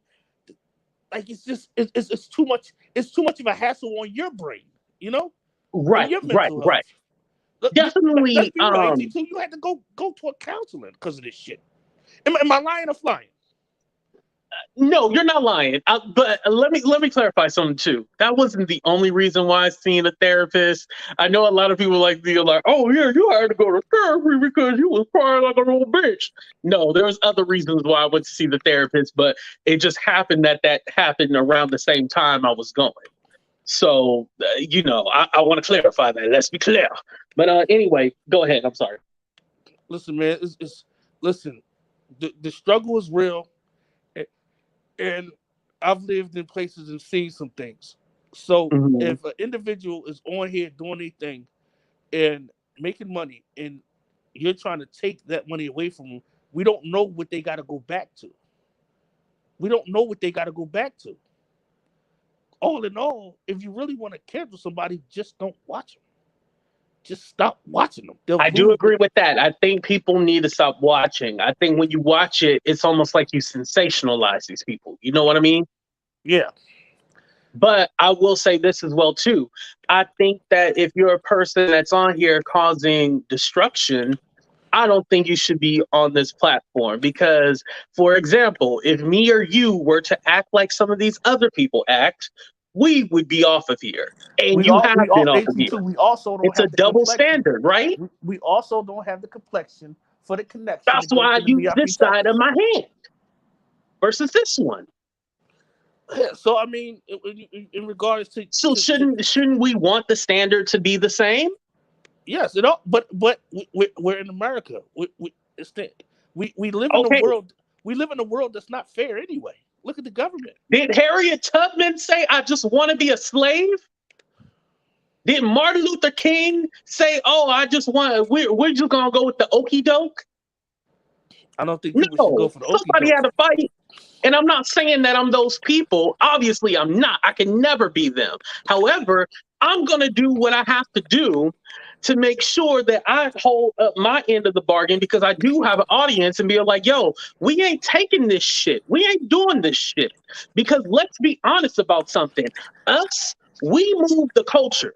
Like it's just it's too much. It's too much of a hassle on your brain, you know, and Right, your right, mental health. right. Definitely. Let's be real, AT2. You had to go to a counselor because of this shit. Am I lying or flying? No, you're not lying. But let me clarify something too. That wasn't the only reason why I seen a therapist. I know a lot of people like oh yeah, you had to go to therapy because you was crying like a little bitch. No, there was other reasons why I went to see the therapist, but it just happened that happened around the same time I was going. So I want to clarify that. Let's be clear. But anyway, go ahead. I'm sorry. Listen, man. Listen. The struggle is real. And I've lived in places and seen some things. So Mhm. if an individual is on here doing anything and making money, and you're trying to take that money away from them, we don't know what they got to go back to. We don't know what they got to go back to. All in all, if you really want to cancel somebody, just don't watch them. Just stop watching them. They'll I do lose. agree with that. I think people need to stop watching. I think when you watch it, it's almost like you sensationalize these people. You know what I mean? Yeah. But I will say this as well too. I think that if you're a person that's on here causing destruction, I don't think you should be on this platform because, for example, if me or you were to act like some of these other people act, we would be off of here. And you have We been all off of AT2. here. We also don't It's a have the double complexion. standard, right? We also don't have the complexion for the connection to That's go why I to the use VIP this side of chapters. my hand versus this one. So I mean, in regards So shouldn't we want the standard to be the same? yes, it all, but we're in America. We live in a Okay. world. We live in a world that's not fair anyway. Look at the government. Did Harriet Tubman say, "I just want to be a slave"? Did Martin Luther King say, "Oh, I just want we're just gonna go with the okey doke"? I don't think people should go No, for the okie somebody doke. had to fight. And I'm not saying that I'm those people. Obviously, I'm not. I can never be them. However, I'm going to do what I have to do to make sure that I hold up my end of the bargain because I do have an audience and be like, yo, we ain't taking this shit. We ain't doing this shit. Because let's be honest about something. Us, we move the culture.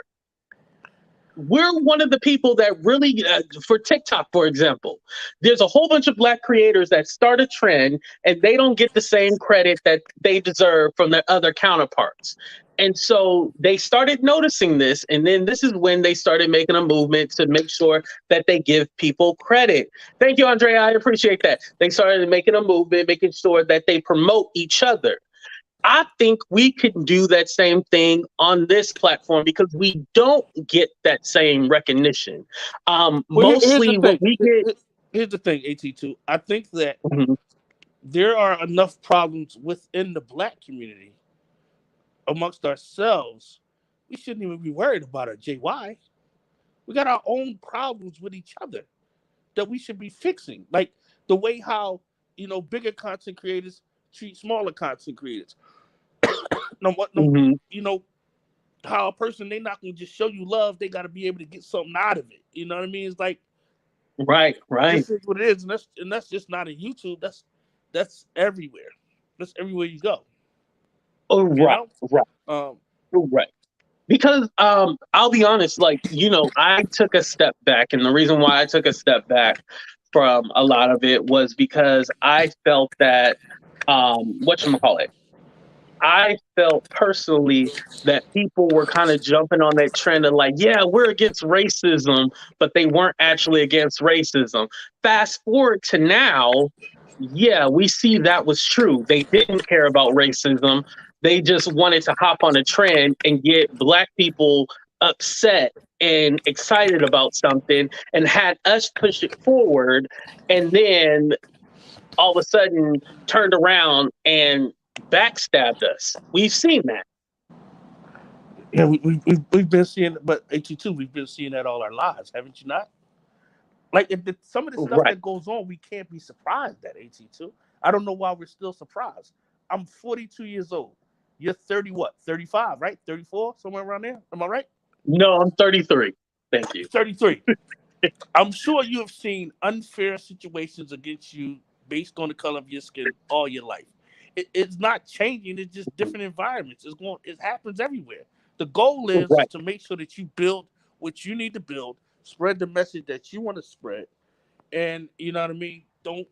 We're one of the people that really, for TikTok, for example, there's a whole bunch of Black creators that start a trend and they don't get the same credit that they deserve from their other counterparts. And so they started noticing this. And then this is when they started making a movement to make sure that they give people credit. Thank you, Andrea. I appreciate that. They started making a movement, making sure that they promote each other. I think we can do that same thing on this platform because we don't get that same recognition. Well, here's the Mostly what thing. we get. Here's the thing, AT2. I think that Mhm. there are enough problems within the Black community amongst ourselves. We shouldn't even be worried about a JY. We got our own problems with each other that we should be fixing. Like the way how, bigger content creators treat smaller content creators. No, Mhm. how a person, they not gonna just show you love, they gotta be able to get something out of it. You know what I mean? It's like Right, right. this is what it is, and that's just not in YouTube. That's everywhere. That's everywhere you go. Oh, You right, know? right, Um, right. Because I'll be honest, like, I took a step back, and the reason why I took a step back from a lot of it was because I felt that whatchamacallit, I felt personally that people were kind of jumping on that trend of like, yeah, we're against racism, but they weren't actually against racism. Fast forward to now, yeah, we see that was true. They didn't care about racism. They just wanted to hop on a trend and get Black people upset and excited about something and had us push it forward. And then all of a sudden turned around and backstabbed us. We've seen that. Yeah, we've been seeing, but 82, we've been seeing that all our lives, haven't you not? Like some of the stuff Right. that goes on, we can't be surprised at 82. I don't know why we're still surprised. I'm 42 years old. You're 30, what? 35, right? 34, somewhere around there. Am I right? No, I'm 33. Thank you. 33. I'm sure you have seen unfair situations against you based on the color of your skin all your life. It's not changing. It's just different environments. It happens everywhere. The goal is Right. to make sure that you build what you need to build, spread the message that you want to spread, and you know what I mean. Don't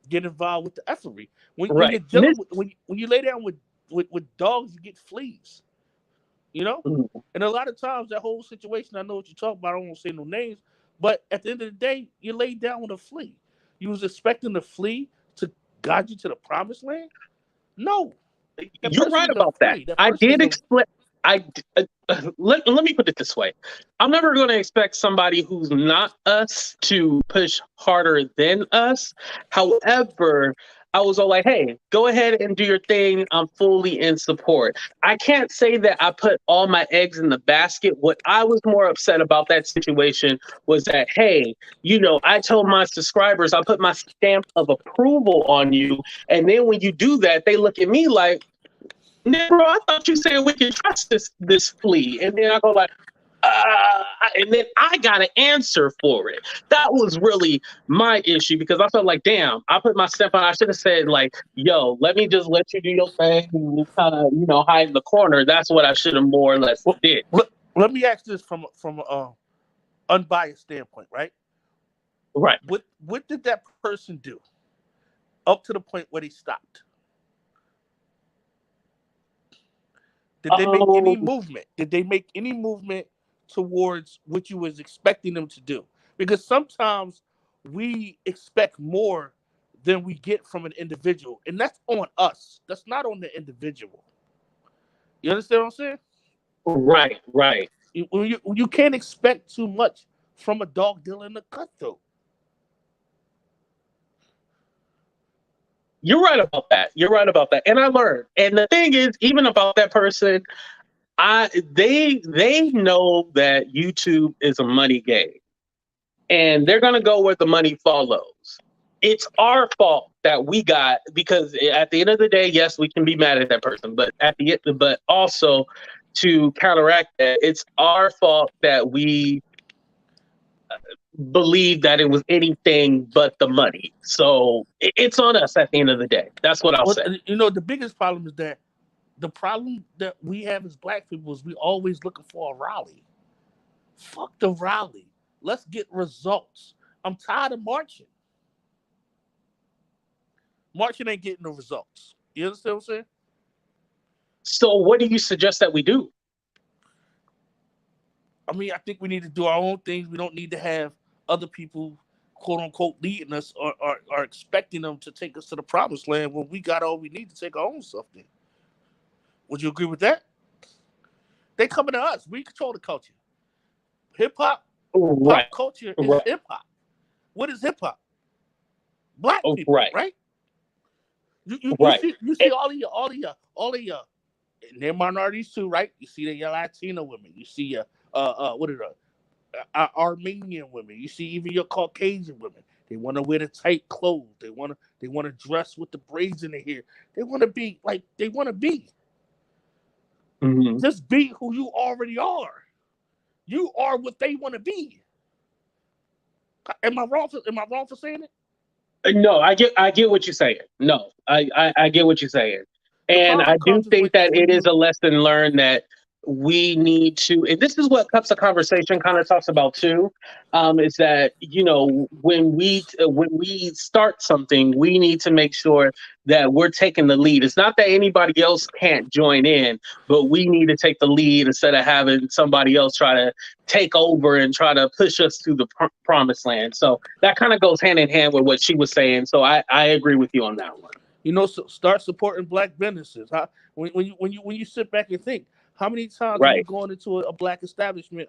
get involved with the effery. When Right. you're dealing with when you lay down with dogs, you get fleas. You know, Mhm. and a lot of times that whole situation, I know what you're talking about. I don't want to say no names, but at the end of the day, you laid down with a flea. You was expecting the flea to guide you to the promised land? No, that You're person right is a about that. flea. That I person did is a explain. Let me put it this way. I'm never going to expect somebody who's not us to push harder than us. However, I was all like, hey, go ahead and do your thing. I'm fully in support. I can't say that I put all my eggs in the basket. What I was more upset about that situation was that, hey, I told my subscribers, I put my stamp of approval on you. And then when you do that, they look at me like, bro, I thought you said we can trust this flea. And then I go like, and then I got an answer for it. That was really my issue because I felt like, damn, I put my step on. I should have said like, yo, let me just let you do your thing and kind of, hide in the corner. That's what I should have more or less well, did. let me ask this from a unbiased standpoint, right? Right. What did that person do up to the point where they stopped? Did they make any Um, movement? Did they make any movement towards what you was expecting them to do? Because sometimes we expect more than we get from an individual, and that's on us. That's not on the individual. You understand what I'm saying? right, right. You can't expect too much from a dog dealer in the cutthroat. You're right about that. You're right about that. And I learned. And the thing is, even about that person, they know that YouTube is a money game. And they're gonna go where the money follows. It's our fault that we got because at the end of the day, yes, we can be mad at that person, but but also to counteract that, it's our fault that we believe that it was anything but the money. So it's on us at the end of the day. That's what I'll Well, say. the biggest problem is that the problem that we have as black people is we always looking for a rally. Fuck the rally. Let's get results. I'm tired of marching. Marching ain't getting the results. You understand what I'm saying? So what do you suggest that we do? I mean, I think we need to do our own things. We don't need to have other people, quote unquote, leading us or expecting them to take us to the promised land when we got all we need to take our own stuff there. Would you agree with that? They coming to us. We control the culture. Hip hop, pop Right, culture is right, hip hop. What is hip hop? Black people, right, right? You right. see Eh, all of your and they're minorities too, right? You see your Latino women, you see your what are Armenian women, you see even your Caucasian women. They want to wear the tight clothes. They want to dress with the braids in their hair. They want to be like they want to be. mhm. Just be who you already are. You are what they want to be. Am I wrong? Am I wrong for saying it? No, I get what you're saying. No, I get what you're saying. The And I problem do comes is think that when it is you a lesson learned that we need to, and this is what Cups of Conversation kind of talks about too, is that, when we start something, we need to make sure that we're taking the lead. It's not that anybody else can't join in, but we need to take the lead instead of having somebody else try to take over and try to push us to the promised land. So that kind of goes hand in hand with what she was saying. So I agree with you on that one. start supporting black businesses. When you sit back and think, How many times have you Right. gone into a black establishment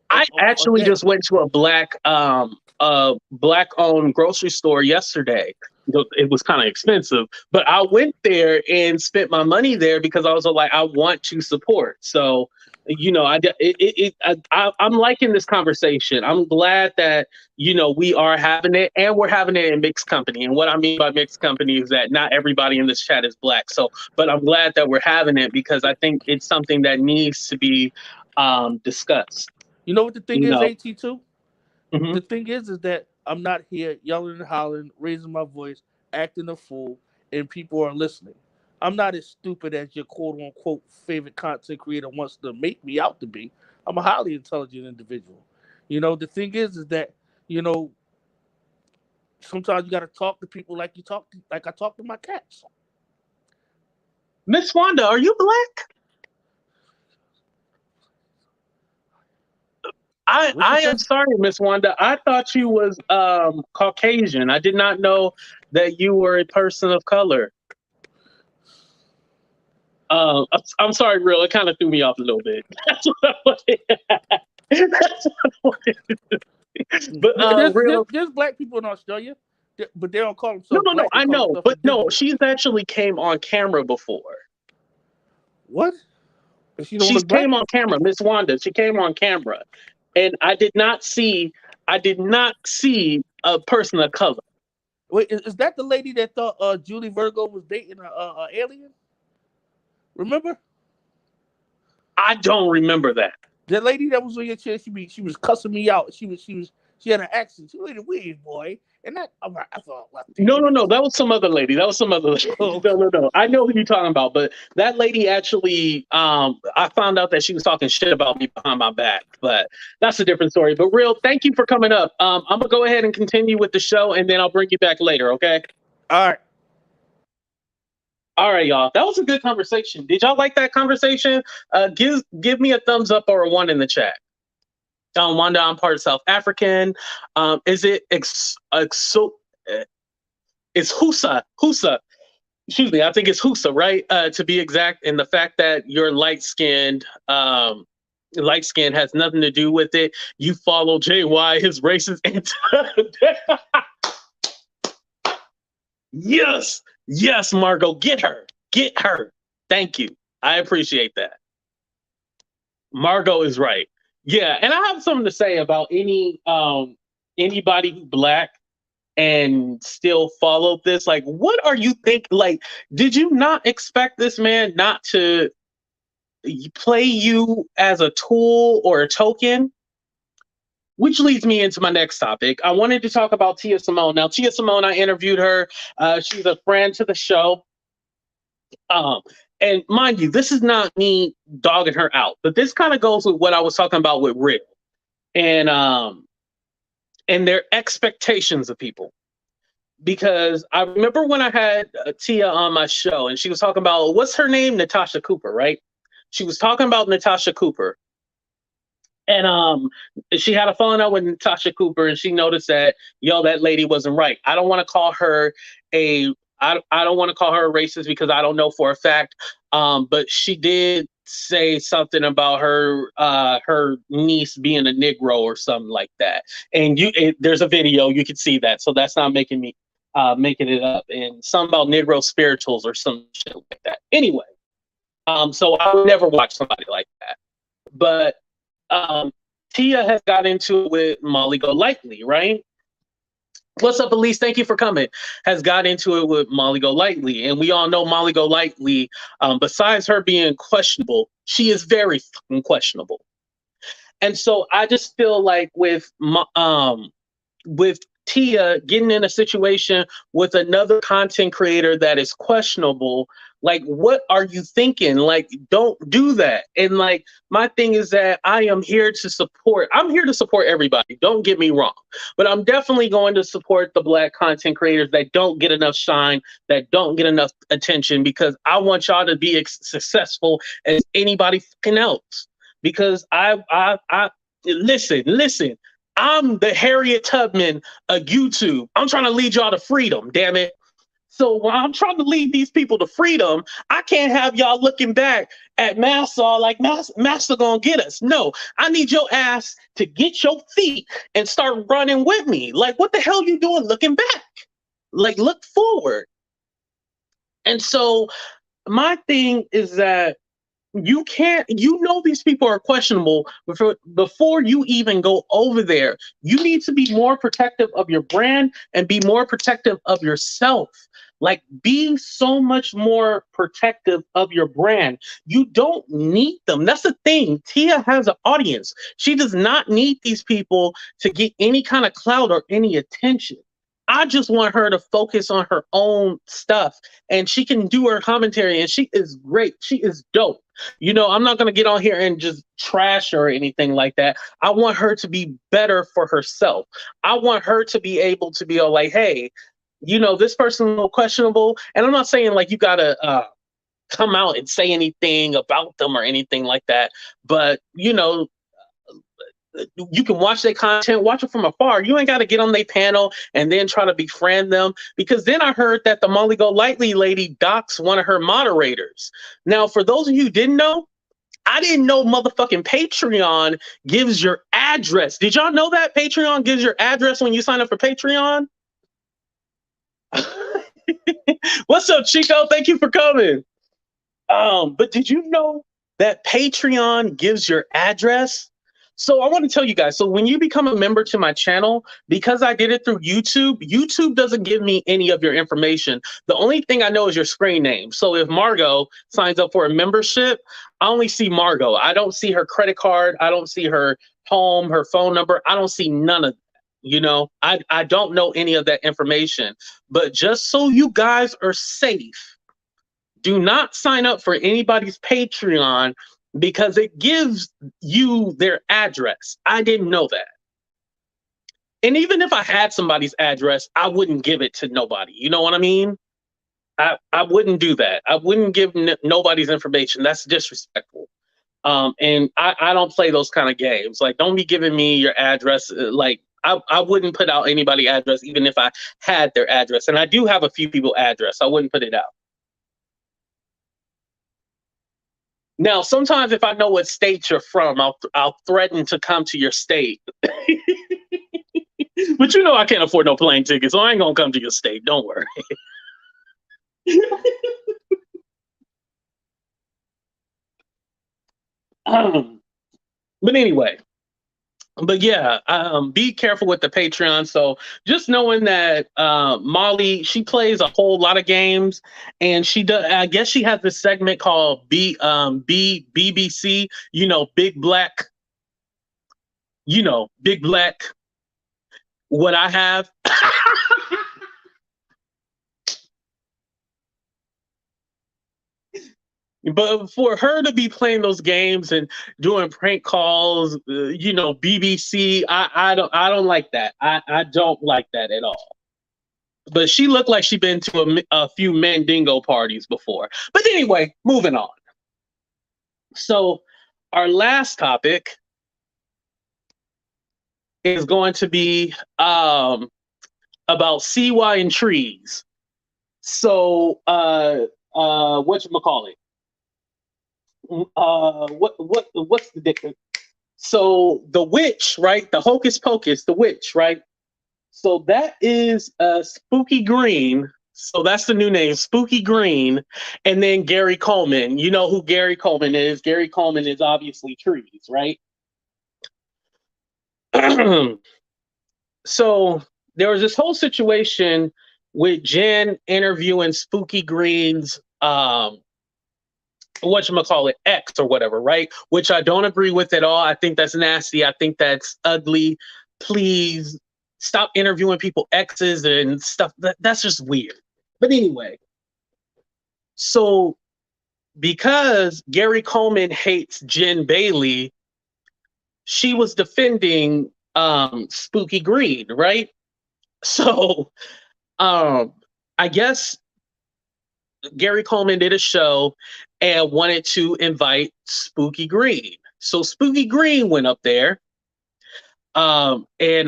I a actually day? just went to a black owned grocery store yesterday. It was kind of expensive, but I went there and spent my money there because I was like, I want to support. So, I'm liking this conversation. I'm glad that we are having it, and we're having it in mixed company. And what I mean by mixed company is that not everybody in this chat is black. So, but I'm glad that we're having it because I think it's something that needs to be discussed. You know what the thing You is, know. AT2? Hmm. The thing is that I'm not here yelling and hollering, raising my voice, acting a fool, and people are listening. I'm not as stupid as your quote unquote favorite content creator wants to make me out to be. I'm a highly intelligent individual. The thing is that, you know, sometimes you gotta talk to people like I talk to my cats. Miss Wanda, are you black? I What you I say? am sorry, Miss Wanda. I thought you was Caucasian. I did not know that you were a person of color. I'm sorry, real. It kind of threw me off a little bit. That's what I wanted. That's what I wanted. But real. There's black people in Australia, but they don't call No, themselves no, no. black. They I call know, themselves but no. indigenous. She's actually came on camera before. What? And she don't She's look black? came on camera, Miss Wanda. She came on camera, and I did not see. I did not see a person of color. Wait, is that the lady that thought Julie Virgo was dating a alien? Remember I don't remember that. that lady that was on your chair? She was cussing me out. She had an accent. She was a weird boy, and that I thought, well, No, damn no, it. no. That was some other lady. That was some other lady. Oh, No, no, no. I know who you're talking about, but that lady actually, I found out that she was talking shit about me behind my back, but that's a different story. But real, thank you for coming up. I'm gonna go ahead and continue with the show, and then I'll bring you back later. Okay. all right. All right, y'all. That was a good conversation. Did y'all like that conversation? Give me a thumbs up or a one in the chat. Wanda, I'm part of South African. Is it it's Husa? Husa. Excuse me, I think it's Husa, right? To be exact. And the fact that you're light skin has nothing to do with it. You follow JY, his racist Yes, yes, Margot, get her. Get her. Thank you. I appreciate that. Margot is right. Yeah, and I have something to say about anybody who black and still followed this. Like, what are you think? Like, did you not expect this man not to play you as a tool or a token? Which leads me into my next topic. I wanted to talk about Teaya Symone. Now, Teaya Symone, I interviewed her. She's a friend to the show. Um, and mind you, this is not me dogging her out, but this kind of goes with what I was talking about with Rick and their expectations of people. Because I remember when I had Tia on my show, and she was talking about what's her name, Natasha Cooper, right? She was talking about Natasha Cooper, and she had a falling out with Natasha Cooper, and she noticed that that lady wasn't right. I don't want to call her a I don't want to call her a racist because I don't know for a fact. But she did say something about her niece being a Negro or something like that. And there's a video, you can see that. So that's not making me making it up. And something about Negro spirituals or some shit like that. Anyway, so I would never watch somebody like that. But Tia has got into it with Molly Golightly, right? What's up, Elise? Thank you for coming. Has got into it with Molly Golightly, and we all know Molly Golightly. Besides her being questionable, she is very fucking questionable. And so I just feel like with Tia getting in a situation with another content creator that is questionable, like, what are you thinking? Like, don't do that. And like, my thing is that I'm here to support everybody. Don't get me wrong, but I'm definitely going to support the black content creators that don't get enough shine, that don't get enough attention, because I want y'all to be successful as anybody fucking else. Because I listen. I'm the Harriet Tubman of YouTube. I'm trying to lead y'all to freedom, damn it. So while I'm trying to lead these people to freedom, I can't have y'all looking back at Master like Master gonna get us. No, I need your ass to get your feet and start running with me. Like, what the hell you doing looking back? Like, look forward. And so my thing is that you can't, these people are questionable before you even go over there. You need to be more protective of your brand and be more protective of yourself. Like, being so much more protective of your brand. You don't need them. That's the thing. Teaya has an audience. She does not need these people to get any kind of clout or any attention. I just want her to focus on her own stuff, and she can do her commentary, and she is great. She is dope. I'm not going to get on here and just trash her or anything like that. I want her to be better for herself. I want her to be able to be all like, hey, this person is a little questionable. And I'm not saying like you got to come out and say anything about them or anything like that. But, you can watch their content, watch it from afar. You ain't got to get on their panel and then try to befriend them, because then I heard that the Molly Go Lightly lady doxed one of her moderators. Now, for those of you who didn't know, I didn't know motherfucking Patreon gives your address. Did y'all know that Patreon gives your address when you sign up for Patreon? What's up, Chico? Thank you for coming. But did you know that Patreon gives your address? So I want to tell you guys, so when you become a member to my channel, because I did it through YouTube, YouTube doesn't give me any of your information. The only thing I know is your screen name. So if Margot signs up for a membership, I only see Margot. I don't see her credit card. I don't see her home, her phone number. I don't see none of that. I don't know any of that information. But just so you guys are safe, do not sign up for anybody's Patreon, because it gives you their address. I didn't know that. And even if I had somebody's address, I wouldn't give it to nobody. You know what I mean? I wouldn't do that. I wouldn't give nobody's information. That's disrespectful. And I don't play those kind of games. Like, don't be giving me your address. Like, I wouldn't put out anybody's address, even if I had their address. And I do have a few people's address. I wouldn't put it out. Now, sometimes if I know what state you're from, I'll threaten to come to your state. But I can't afford no plane tickets, so I ain't gonna come to your state. Don't worry. But anyway. But yeah, be careful with the Patreon. So just knowing that Molly, she plays a whole lot of games, and she does. I guess she has this segment called BBC. Big Black. Big Black. What I have. But for her to be playing those games and doing prank calls, BBC, I don't like that. I don't like that at all. But she looked like she'd been to a few Mandingo parties before. But anyway, moving on. So our last topic is going to be about CY and trees. So whatchamacallit? What's the difference? So the witch, right? The Hocus Pocus, the witch, right? So that is Spooky Green. So that's the new name, Spooky Green. And then Gary Coleman. You know who Gary Coleman is? Gary Coleman is obviously trees, right? So there was this whole situation with Jen interviewing Spooky Green's X or whatever, right? Which I don't agree with at all. I think that's nasty. I think that's ugly. Please stop interviewing people X's and stuff. That's just weird. But anyway, so because Gary Coleman hates Jen Bailey, she was defending Spooky Green, right? So I guess Gary Coleman did a show and wanted to invite Spooky Green. So Spooky Green went up there and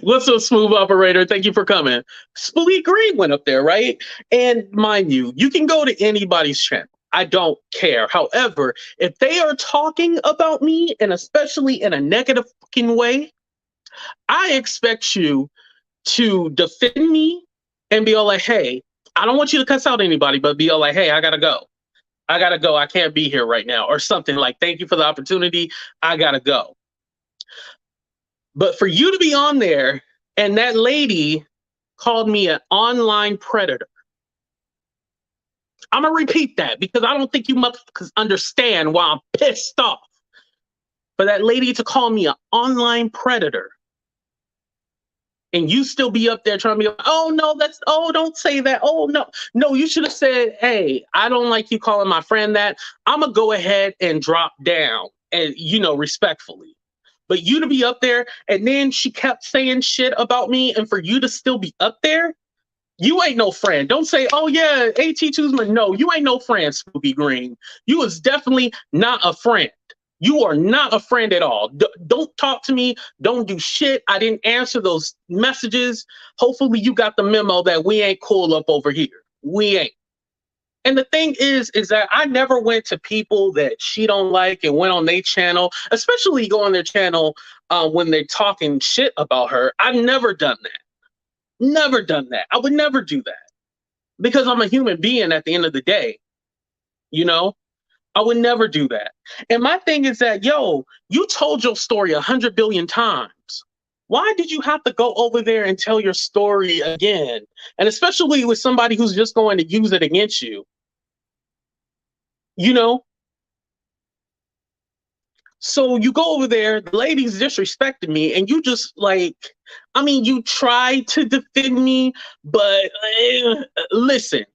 What's up, smooth operator? Thank you for coming. Spoolie Green went up there, right? And mind you, you can go to anybody's channel. I don't care. However, if they are talking about me, and especially in a negative fucking way, I expect you to defend me and be all like, hey, I don't want you to cuss out anybody, but be all like, hey, I gotta go. I gotta go. I can't be here right now. Or something like, thank you for the opportunity. I gotta go. But for you to be on there and that lady called me an online predator. I'm gonna repeat that because I don't think you motherfuckers understand why I'm pissed off. For that lady to call me an online predator. And you still be up there trying to be like, oh no, don't say that. Oh no. No, you should have said, hey, I don't like you calling my friend that. I'm gonna go ahead and drop down and, respectfully. But you to be up there and then she kept saying shit about me and for you to still be up there, you ain't no friend. Don't say, oh yeah, AT2's my, no, you ain't no friend, Spooky Green. You was definitely not a friend. You are not a friend at all. Don't talk to me. Don't do shit. I didn't answer those messages. Hopefully you got the memo that we ain't cool up over here. We ain't. And the thing is that I never went to people that she don't like and went on their channel, especially go on their channel when they're talking shit about her. I've never done that. Never done that. I would never do that because I'm a human being at the end of the day. I would never do that. And my thing is that, yo, you told your story 100 billion times. Why did you have to go over there and tell your story again? And especially with somebody who's just going to use it against you. So you go over there, the lady's disrespecting me, and you just you try to defend me, but listen,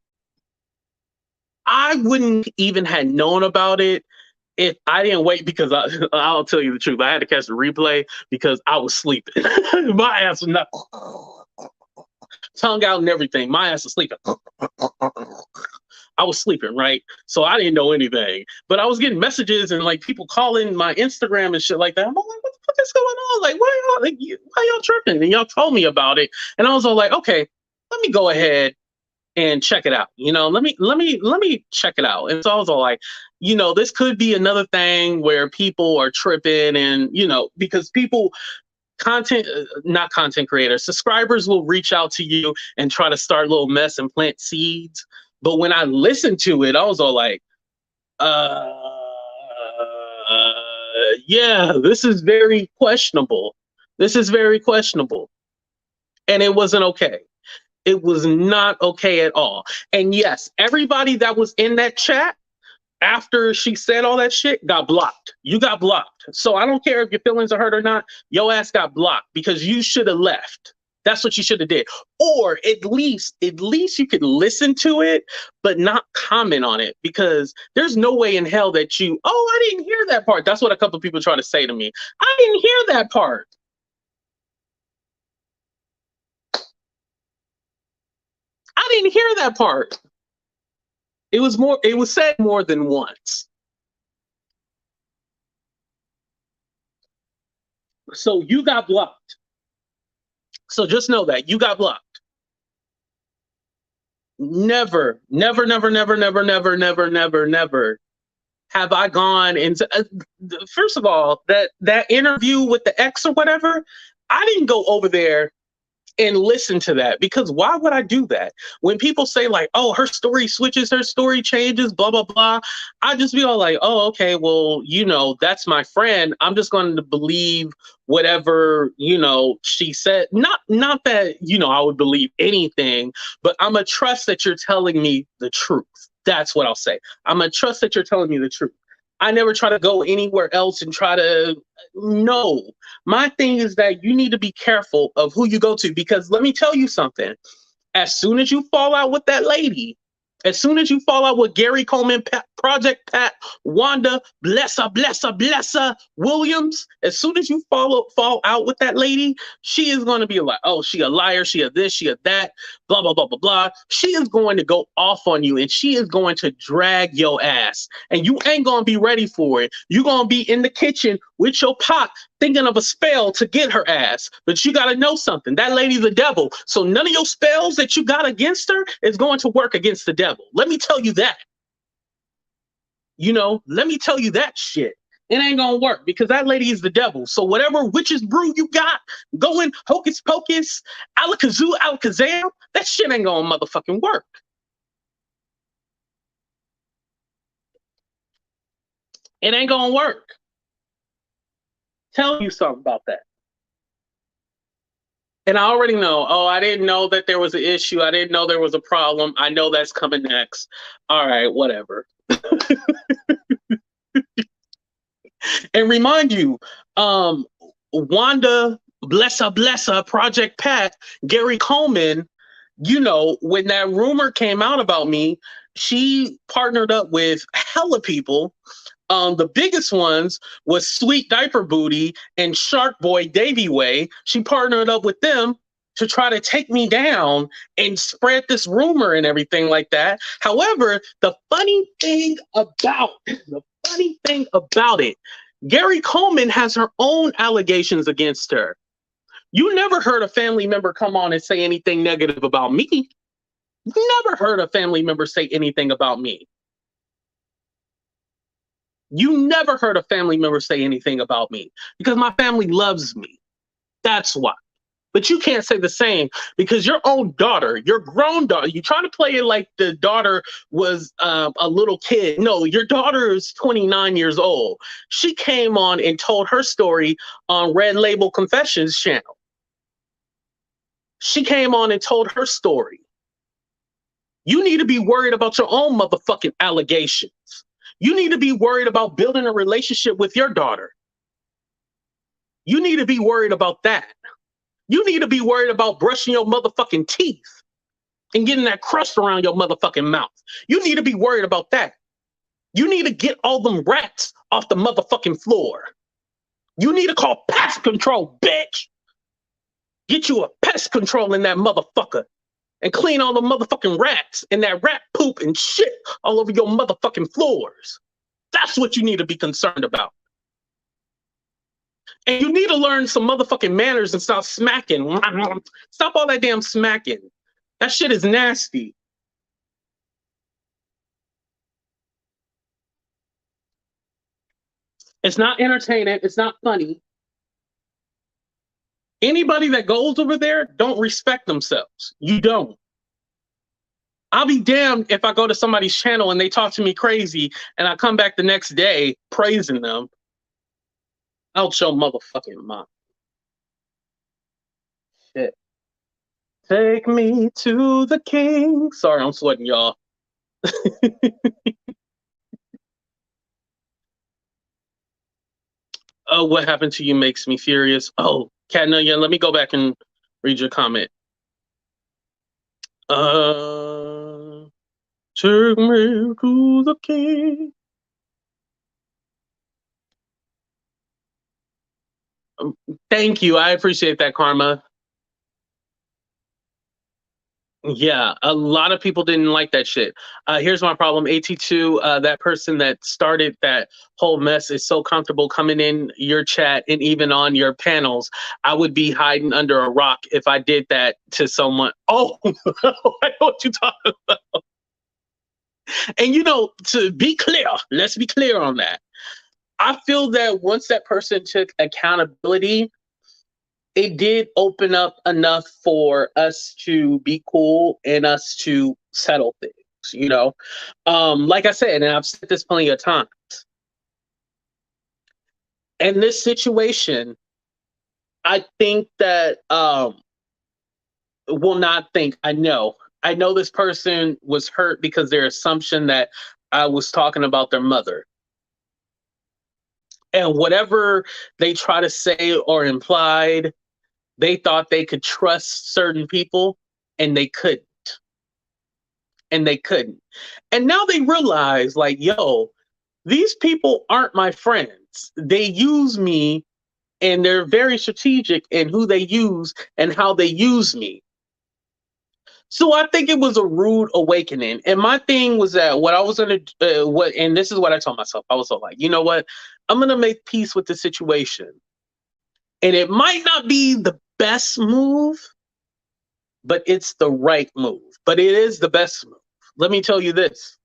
I wouldn't even have known about it if I didn't wait because I'll tell you the truth. I had to catch the replay because I was sleeping. My ass was not tongue out and everything. My ass was sleeping. I was sleeping, right? So I didn't know anything. But I was getting messages and people calling my Instagram and shit like that. I'm like, what the fuck is going on? Why y'all tripping? And y'all told me about it. And I was all like, okay, let me go ahead and check it out. Let me check it out. And so I was all like, this could be another thing where people are tripping and, because people not content creators, subscribers will reach out to you and try to start a little mess and plant seeds. But when I listened to it, I was all like, yeah, this is very questionable. This is very questionable. And it wasn't okay. It was not okay at all. And yes, everybody that was in that chat after she said all that shit got blocked. You got blocked. So I don't care if your feelings are hurt or not. Your ass got blocked because you should have left. That's what you should have did. Or at least you could listen to it, but not comment on it because there's no way in hell that I didn't hear that part. That's what a couple of people try to say to me. I didn't hear that part. I didn't hear that part. It was said more than once. So you got blocked. So just know that you got blocked. Never have I gone into first of all, that interview with the ex or whatever, I didn't go over there and listen to that because why would I do that? When people say oh, her story switches, her story changes, blah, blah, blah, I just be all like, oh, okay, well, that's my friend. I'm just going to believe whatever, she said. Not that, I would believe anything, but I'm going to trust that you're telling me the truth. That's what I'll say. I'm going to trust that you're telling me the truth. I never try to go anywhere else and try to no. My thing is that you need to be careful of who you go to because let me tell you something. As soon as you fall out with that lady, as soon as you fall out with Gary Coleman Project Pat, Wanda, bless her, Williams. As soon as you fall out with that lady, she is going to be like, oh, she a liar, she a this, she a that, blah, blah, blah, blah, blah. She is going to go off on you, and she is going to drag your ass. And you ain't going to be ready for it. You're going to be in the kitchen with your pot thinking of a spell to get her ass. But you got to know something. That lady's the devil. So none of your spells that you got against her is going to work against the devil. Let me tell you that. Let me tell you that shit. It ain't gonna work because that lady is the devil. So whatever witch's brew you got going, hocus pocus, alakazoo, alakazam, that shit ain't gonna motherfucking work. It ain't gonna work. Tell you something about that. And I already know, I didn't know that there was an issue. I didn't know there was a problem. I know that's coming next. All right, whatever. And remind you, Wanda, bless her, Project Pat, Gary Coleman, when that rumor came out about me, she partnered up with hella people. The biggest ones was Sweet Diaper Booty and Shark Boy Davy Way. She partnered up with them to try to take me down and spread this rumor and everything like that. However, the funny thing about it, Gary Coleman has her own allegations against her. You never heard a family member come on and say anything negative about me. Never heard a family member say anything about me. You never heard a family member say anything about me because my family loves me. That's why. But you can't say the same because your own daughter, your grown daughter, you try to play it like the daughter was a little kid. No, your daughter is 29 years old. She came on and told her story on Red Label Confessions channel. She came on and told her story. You need to be worried about your own motherfucking allegations. You need to be worried about building a relationship with your daughter. You need to be worried about that. You need to be worried about brushing your motherfucking teeth and getting that crust around your motherfucking mouth. You need to be worried about that. You need to get all them rats off the motherfucking floor. You need to call pest control, bitch. Get you a pest control in that motherfucker and clean all the motherfucking rats and that rat poop and shit all over your motherfucking floors. That's what you need to be concerned about. And you need to learn some motherfucking manners and stop smacking. Stop all that damn smacking. That shit is nasty. It's not entertaining. It's not funny. Anybody that goes over there don't respect themselves. You don't. I'll be damned if I go to somebody's channel and they talk to me crazy and I come back the next day praising them. Out your motherfucking mind. Shit. Take me to the king. Sorry, I'm sweating, y'all. Oh, what happened to you makes me furious. Oh, Catnilla, let me go back and read your comment. Take me to the king. Thank you. I appreciate that, Karma. Yeah, a lot of people didn't like that shit. Here's my problem. AT2, that person that started that whole mess is so comfortable coming in your chat and even on your panels. I would be hiding under a rock if I did that to someone. Oh, I know what you're talking about. And to be clear, let's be clear on that. I feel that once that person took accountability, it did open up enough for us to be cool and us to settle things, like I said, and I've said this plenty of times. In this situation, I think that, I know this person was hurt because their assumption that I was talking about their mother. And whatever they try to say or implied, they thought they could trust certain people and they couldn't. and they couldn't. And now they realize, like, yo, these people aren't my friends. They use me, and they're very strategic in who they use and how they use me. So I think it was a rude awakening. And my thing was that what I was gonna, and this is what I told myself. I was like, you know what? I'm gonna make peace with the situation, and it might not be the best move, but it's the right move. But it is the best move. Let me tell you this.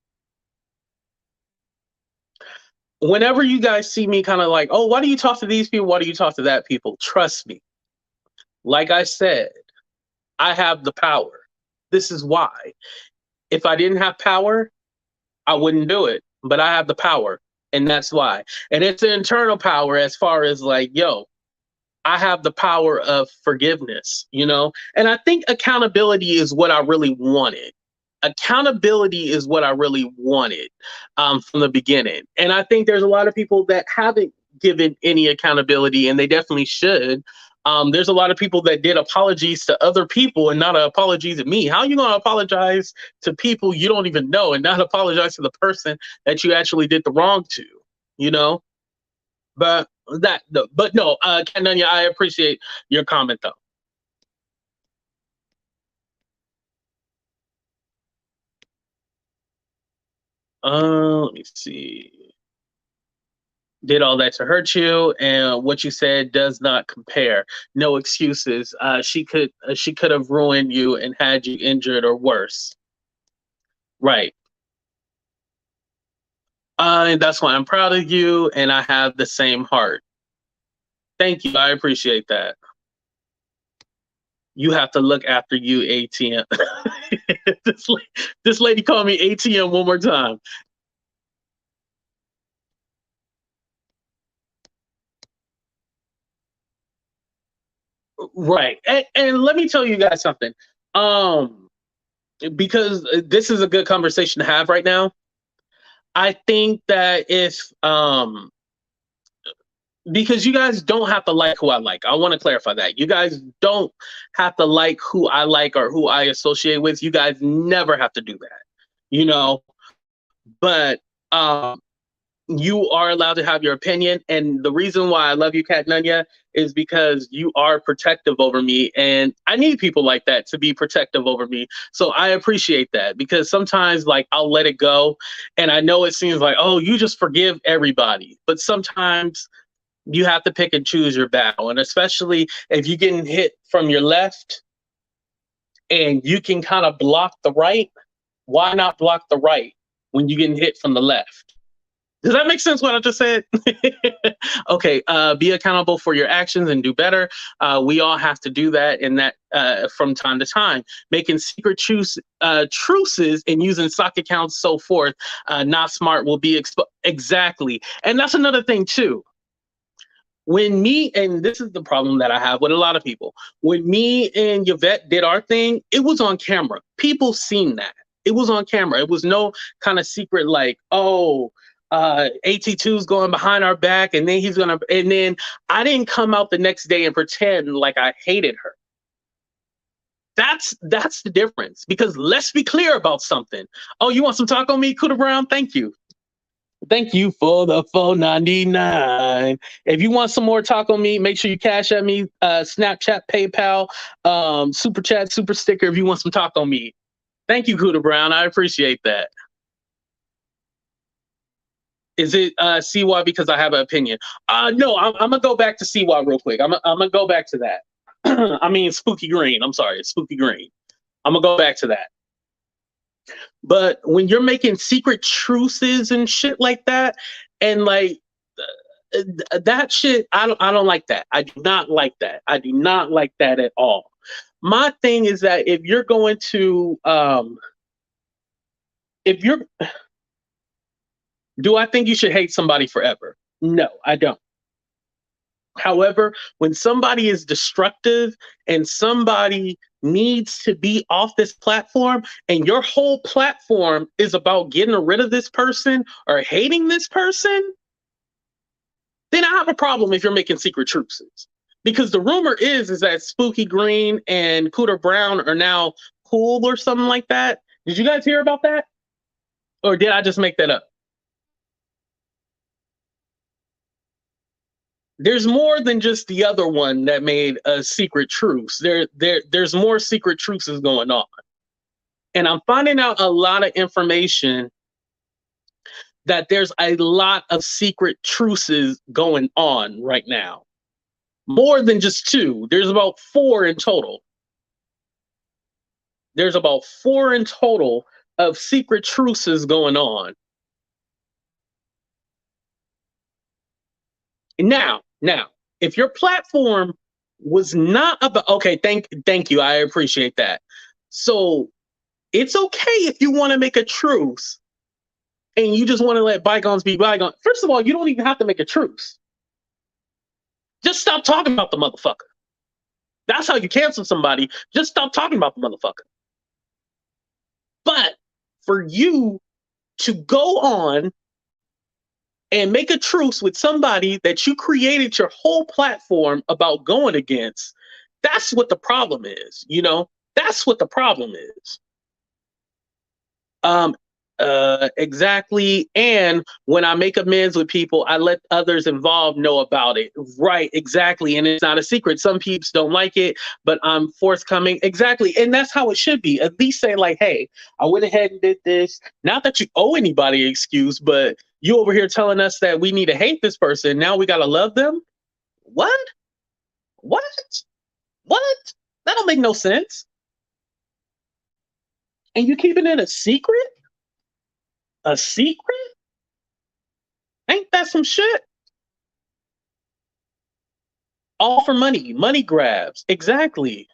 Whenever you guys see me kind of like, oh, why do you talk to these people? Why do you talk to that people? Trust me. Like I said, I have the power. This is why. If I didn't have power, I wouldn't do it. But I have the power, and that's why. And it's an internal power as far as like, yo, I have the power of forgiveness, you know? And I think accountability is what I really wanted. Accountability is what I really wanted from the beginning. And I think there's a lot of people that haven't given any accountability, and they definitely should. There's a lot of people that did apologies to other people and not an apology to me. How are you going to apologize to people you don't even know and not apologize to the person that you actually did the wrong to, you know? But no, Kananya, I appreciate your comment though. Let me see. Did all that to hurt you, and what you said does not compare. No excuses. She could have ruined you and had you injured or worse. Right. And that's why I'm proud of you, and I have the same heart. Thank you. I appreciate that. You have to look after you, ATM. this lady called me ATM one more time. Right. And let me tell you guys something. Because this is a good conversation to have right now. I think that if because you guys don't have to like who I like. I want to clarify that. You guys don't have to like who I like or who I associate with. You guys never have to do that. You know, but you are allowed to have your opinion. And the reason why I love you, Kat Nunya, is because you are protective over me. And I need people like that to be protective over me. So I appreciate that, because sometimes like I'll let it go. And I know it seems like, oh, you just forgive everybody. But sometimes you have to pick and choose your battle. And especially if you're getting hit from your left and you can kind of block the right, why not block the right when you're getting hit from the left? Does that make sense what I just said? Okay, be accountable for your actions and do better. We all have to do that, and that from time to time. Making secret truces and using stock accounts, so forth, not smart, will be exactly. And that's another thing too. When me, and this is the problem that I have with a lot of people, when me and Yvette did our thing, it was on camera. People seen that. It was on camera. It was no kind of secret like, oh, AT2's going behind our back, and then and then I didn't come out the next day and pretend like I hated her. That's the difference, because let's be clear about something. Oh, you want some talk on me, Kuda Brown? Thank you. Thank you for the $4.99. If you want some more talk on me, make sure you cash at me, Snapchat, PayPal, Super Chat, Super Sticker if you want some talk on me. Thank you, Kuda Brown. I appreciate that. Is it CY because I have an opinion? No, I'm going to go back to CY real quick. I'm going to go back to that. I mean, Spooky Green. I'm sorry, Spooky Green. I'm going to go back to that. But when you're making secret truces and shit like that, and like that shit, I don't like that. I do not like that. I do not like that at all. My thing is that if you're going to, do I think you should hate somebody forever? No, I don't. However, when somebody is destructive and somebody needs to be off this platform, and your whole platform is about getting rid of this person or hating this person, then I have a problem if you're making secret truces. Because the rumor is that Spooky Green and Cooter Brown are now cool or something like that. Did you guys hear about that? Or did I just make that up? There's more than just the other one that made a secret truce. There's more secret truces going on. And I'm finding out a lot of information that there's a lot of secret truces going on right now. More than just two. There's about 4 in total. There's about 4 in total of secret truces going on. Now, if your platform was not about, okay, thank you, I appreciate that. So it's okay if you want to make a truce and you just want to let bygones be bygones. First of all, you don't even have to make a truce. Just stop talking about the motherfucker. That's how you cancel somebody. Just stop talking about the motherfucker. But for you to go on and make a truce with somebody that you created your whole platform about going against, that's what the problem is, you know? That's what the problem is. Exactly. And when I make amends with people, I let others involved know about it. Right, exactly. And it's not a secret. Some peeps don't like it, but I'm forthcoming. Exactly. And that's how it should be. At least say like, hey, I went ahead and did this. Not that you owe anybody an excuse, but you over here telling us that we need to hate this person. Now we got to love them. What? What? That don't make no sense. And you keeping it a secret? A secret? Ain't that some shit? All for money grabs. Exactly.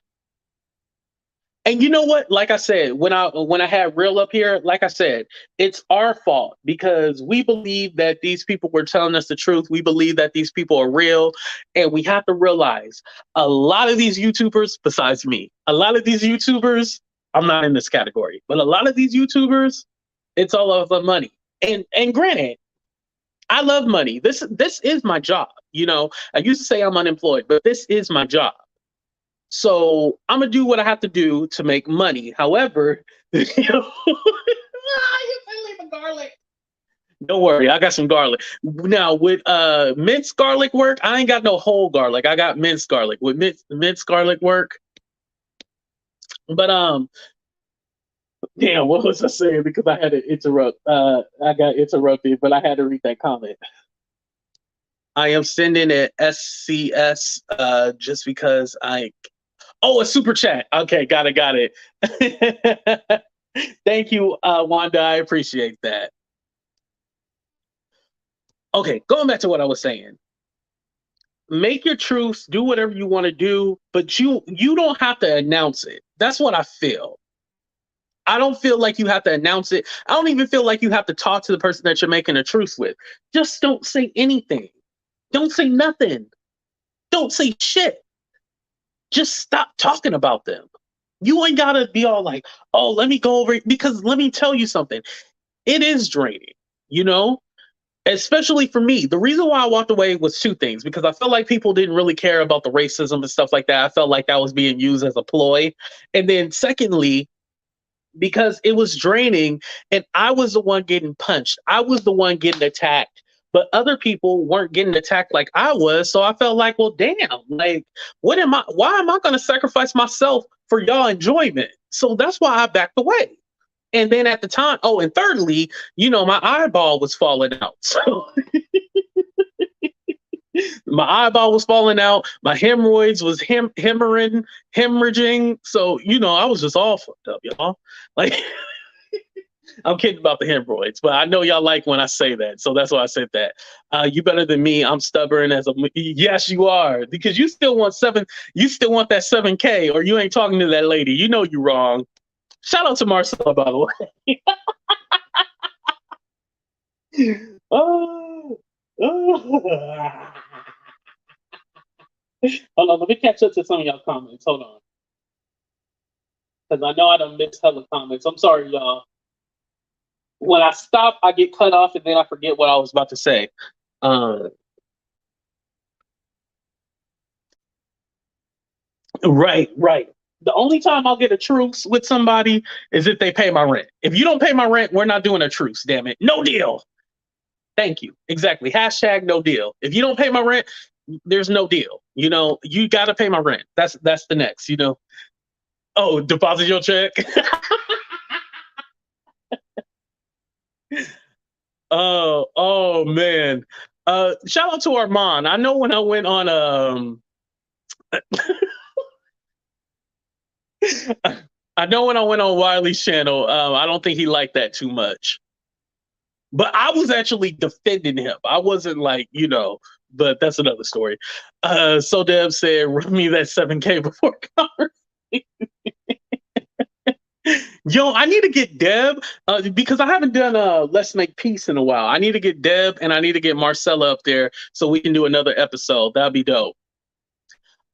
And you know what? Like I said, when I had Real up here, like I said, it's our fault because we believe that these people were telling us the truth. We believe that these people are real. And we have to realize a lot of these YouTubers, besides me, a lot of these YouTubers, I'm not in this category, but a lot of these YouTubers, it's all about money. And granted, I love money. This is my job. You know, I used to say I'm unemployed, but this is my job. So I'm gonna do what I have to do to make money. However, you know, garlic. Don't worry, I got some garlic. Now with minced garlic work, I ain't got no whole garlic. I got minced garlic. With minced garlic work. But damn, what was I saying? Because I had to interrupt. I got interrupted, but I had to read that comment. I am sending an SCS just because a super chat. Okay, got it. Thank you, Wanda. I appreciate that. Okay, going back to what I was saying. Make your truce, do whatever you want to do, but you don't have to announce it. That's what I feel. I don't feel like you have to announce it. I don't even feel like you have to talk to the person that you're making a truce with. Just don't say anything. Don't say nothing. Don't say shit. Just stop talking about them. You ain't gotta be all like, oh, let me go over it. Because let me tell you something. It is draining, you know? Especially for me. The reason why I walked away was 2 things. Because I felt like people didn't really care about the racism and stuff like that. I felt like that was being used as a ploy. And then secondly, because it was draining and I was the one getting punched. I was the one getting attacked. But other people weren't getting attacked like I was. So I felt like, well, damn, like, why am I going to sacrifice myself for y'all enjoyment? So that's why I backed away. And then at the time, oh, and thirdly, you know, my eyeball was falling out. So my eyeball was falling out. My hemorrhoids was hemorrhaging. So, you know, I was just all fucked up, y'all. Like, I'm kidding about the hemorrhoids, but I know y'all like when I say that. So that's why I said that. You better than me. I'm stubborn as a, yes, you are, because you still want that 7K, or you ain't talking to that lady. You know you wrong. Shout out to Marcella, by the way. Oh. Hold on, let me catch up to some of y'all comments. Hold on. Because I know I done missed hella comments. I'm sorry, y'all. When I stop, I get cut off and then I forget what I was about to say. Right. The only time I'll get a truce with somebody is if they pay my rent. If you don't pay my rent, we're not doing a truce, damn it. No deal. Thank you. Exactly. Hashtag no deal. If you don't pay my rent, there's no deal. You know, you got to pay my rent. That's the next, you know. Oh, deposit your check. Oh man. Shout out to Armand. I know when I went on I know when I went on Wiley's channel, I don't think he liked that too much. But I was actually defending him. I wasn't like, you know, but that's another story. So Deb said, run me that 7K before conversation. Yo, I need to get Deb because I haven't done Let's Make Peace in a while. I need to get Deb and I need to get Marcella up there so we can do another episode. That'd be dope.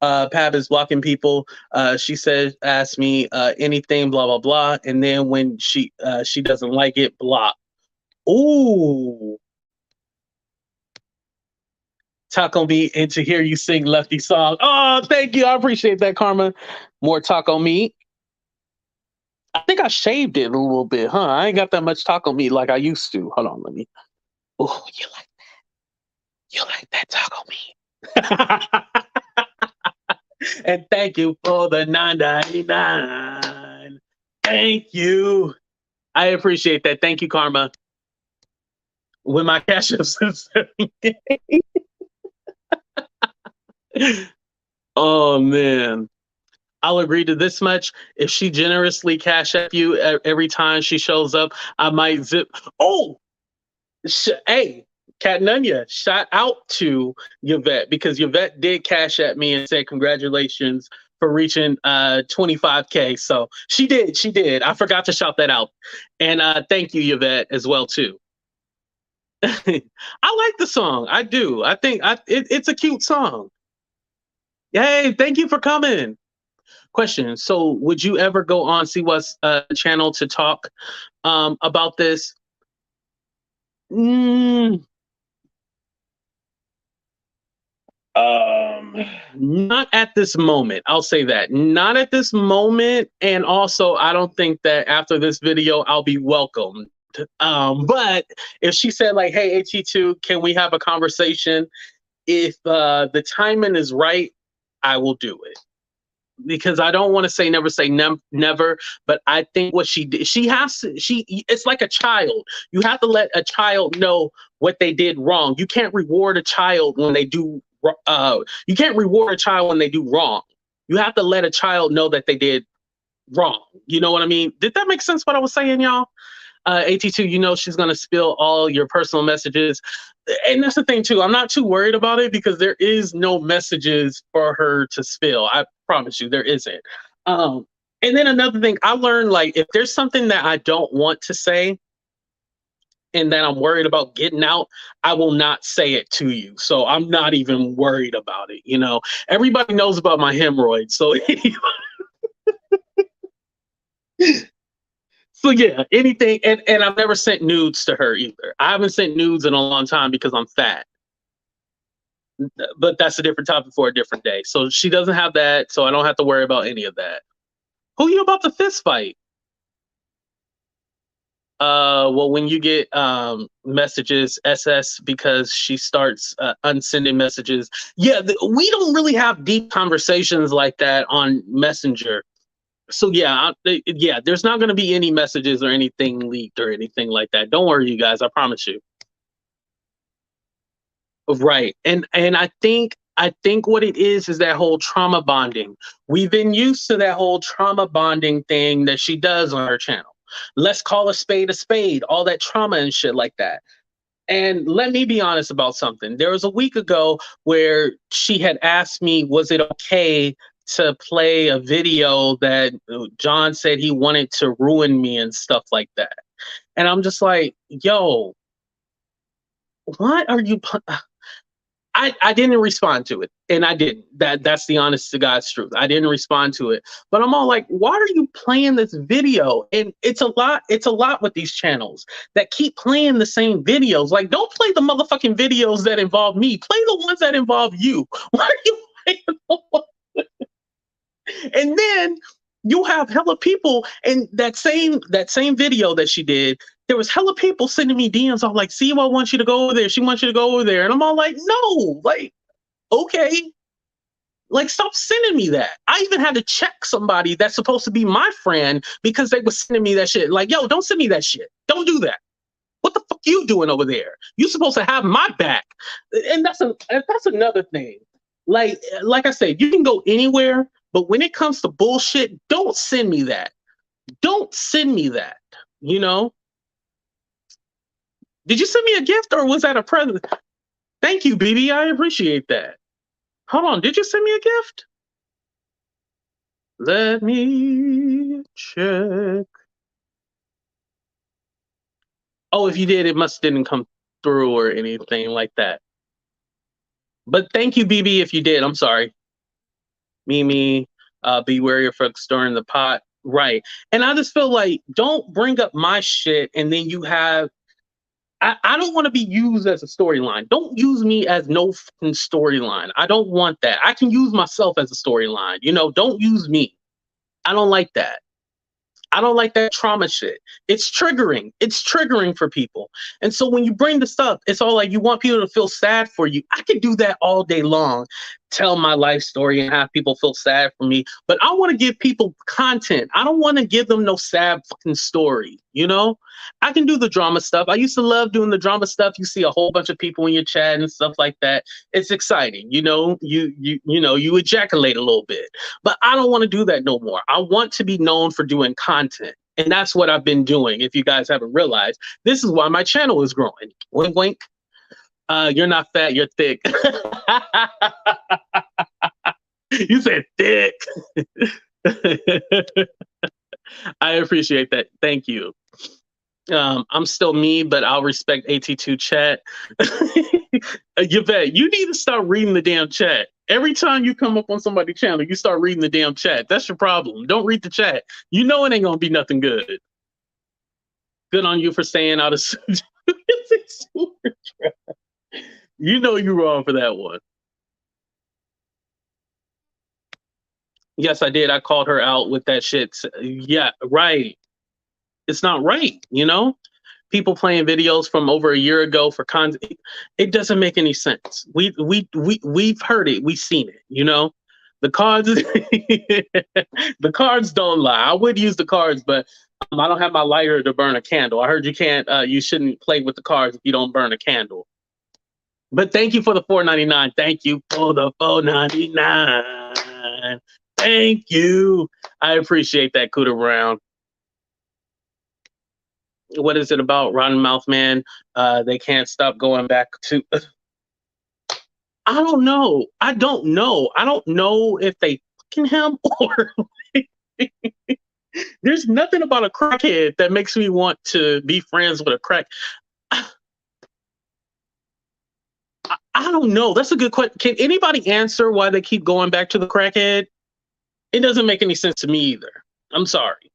Pab is blocking people. She said, ask me anything, blah, blah, blah. And then when she doesn't like it, block. Ooh. Taco meat and to hear you sing Lefty song. Oh, thank you. I appreciate that, Karma. More taco meat. I think I shaved it a little bit, huh? I ain't got that much taco meat like I used to. Hold on, let me. Oh, you like that? You like that taco meat? And thank you for the $9.99. Thank you. I appreciate that. Thank you, Karma. When my cash ups. Oh man. I'll agree to this much. If she generously cash at you every time she shows up, I might zip. Oh, hey, Cat Nunya, shout out to Yvette because Yvette did cash at me and say congratulations for reaching 25K. So she did. I forgot to shout that out. And thank you, Yvette, as well too. I like the song. I do. I think it's a cute song. Yay, thank you for coming. Question. So would you ever go on Siwa's channel to talk about this? Not at this moment. I'll say that. Not at this moment. And also, I don't think that after this video, I'll be welcomed. But if she said like, hey, AT2, can we have a conversation? If the timing is right, I will do it. Because I don't want to say never say never, but I think what she did, it's like a child. You have to let a child know what they did wrong. You can't reward a child when they do, you can't reward a child when they do wrong. You have to let a child know that they did wrong. You know what I mean? Did that make sense what I was saying, y'all? AT2, you know she's going to spill all your personal messages. And that's the thing, too. I'm not too worried about it because there is no messages for her to spill. I promise you, there isn't. And then another thing, I learned, like, if there's something that I don't want to say and that I'm worried about getting out, I will not say it to you. So I'm not even worried about it, you know? Everybody knows about my hemorrhoids, so... So yeah, anything, and I've never sent nudes to her either. I haven't sent nudes in a long time because I'm fat. But that's a different topic for a different day. So she doesn't have that, so I don't have to worry about any of that. Who you about to fist fight? Well, when you get messages, SS, because she starts unsending messages. Yeah, we don't really have deep conversations like that on Messenger. So yeah, there's not going to be any messages or anything leaked or anything like that. Don't worry, you guys. I promise you. Right, and I think what it is that whole trauma bonding. We've been used to that whole trauma bonding thing that she does on her channel. Let's call a spade, all that trauma and shit like that. And let me be honest about something. There was a week ago where she had asked me, was it okay to play a video that John said he wanted to ruin me and stuff like that. And I'm just like, yo, what are you... I didn't respond to it, and I didn't. That's the honest to God's truth. I didn't respond to it, but I'm all like, why are you playing this video? And it's a lot with these channels that keep playing the same videos. Like, don't play the motherfucking videos that involve me. Play the ones that involve you. Why are you playing the ones? And then you have hella people, and that same video that she did, there was hella people sending me DMs. I'm like, Simo wants you to go over there. She wants you to go over there. And I'm all like, no, like, okay. Like, stop sending me that. I even had to check somebody that's supposed to be my friend because they were sending me that shit. Like, yo, don't send me that shit. Don't do that. What the fuck you doing over there? You supposed to have my back. And that's another thing. Like I said, you can go anywhere, but when it comes to bullshit, don't send me that. Don't send me that. You know? Did you send me a gift or was that a present? Thank you, BB. I appreciate that. Hold on, did you send me a gift? Let me check. Oh, if you did, it must didn't come through or anything like that. But thank you, BB, if you did. I'm sorry. Mimi, be wary of folks stirring the pot. Right. And I just feel like, don't bring up my shit and then you have, I don't want to be used as a storyline. Don't use me as no fucking storyline. I don't want that. I can use myself as a storyline. You know, don't use me. I don't like that. I don't like that trauma shit. It's triggering. It's triggering for people. And so when you bring this up, it's all like you want people to feel sad for you. I could do that all day long, tell my life story and have people feel sad for me. But I want to give people content. I don't want to give them no sad fucking story. You know, I can do the drama stuff. I used to love doing the drama stuff. You see a whole bunch of people in your chat and stuff like that. It's exciting. You know, you know, you ejaculate a little bit. But I don't want to do that no more. I want to be known for doing content. And that's what I've been doing. If you guys haven't realized, this is why my channel is growing. Wink, wink. You're not fat, you're thick. You said thick. I appreciate that. Thank you. I'm still me, but I'll respect AT2 chat. Yvette, you need to start reading the damn chat. Every time you come up on somebody's channel, you start reading the damn chat. That's your problem. Don't read the chat. You know it ain't gonna be nothing good. Good on you for staying out of You know you're wrong for that one. Yes, I did. I called her out with that shit. Yeah, right. It's not right, you know? People playing videos from over a year ago for content. It doesn't make any sense. We've heard it. We've seen it, you know? The cards, the cards don't lie. I would use the cards, but I don't have my lighter to burn a candle. I heard you can't, you shouldn't play with the cards if you don't burn a candle. But thank you for the $4.99. Thank you for the $4.99. Thank you. I appreciate that, Cooter Brown. What is it about Rotten Mouth Man? They can't stop going back to. I don't know. I don't know. I don't know if they fucking him or. There's nothing about a crackhead that makes me want to be friends with a crack. I don't know. That's a good question. Can anybody answer why they keep going back to the crackhead? It doesn't make any sense to me either. I'm sorry.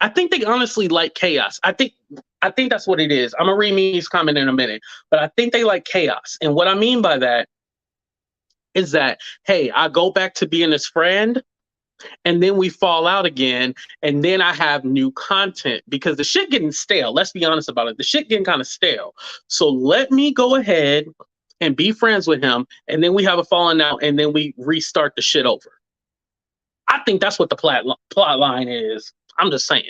I think they honestly like chaos. I think that's what it is. I'm gonna read Mimi's comment in a minute, but I think they like chaos. And what I mean by that is that, hey, I go back to being his friend, and then we fall out again, and then I have new content because the shit getting stale. Let's be honest about it. The shit getting kind of stale. So let me go ahead and be friends with him, and then we have a falling out, and then we restart the shit over. I think that's what the plot line is. I'm just saying.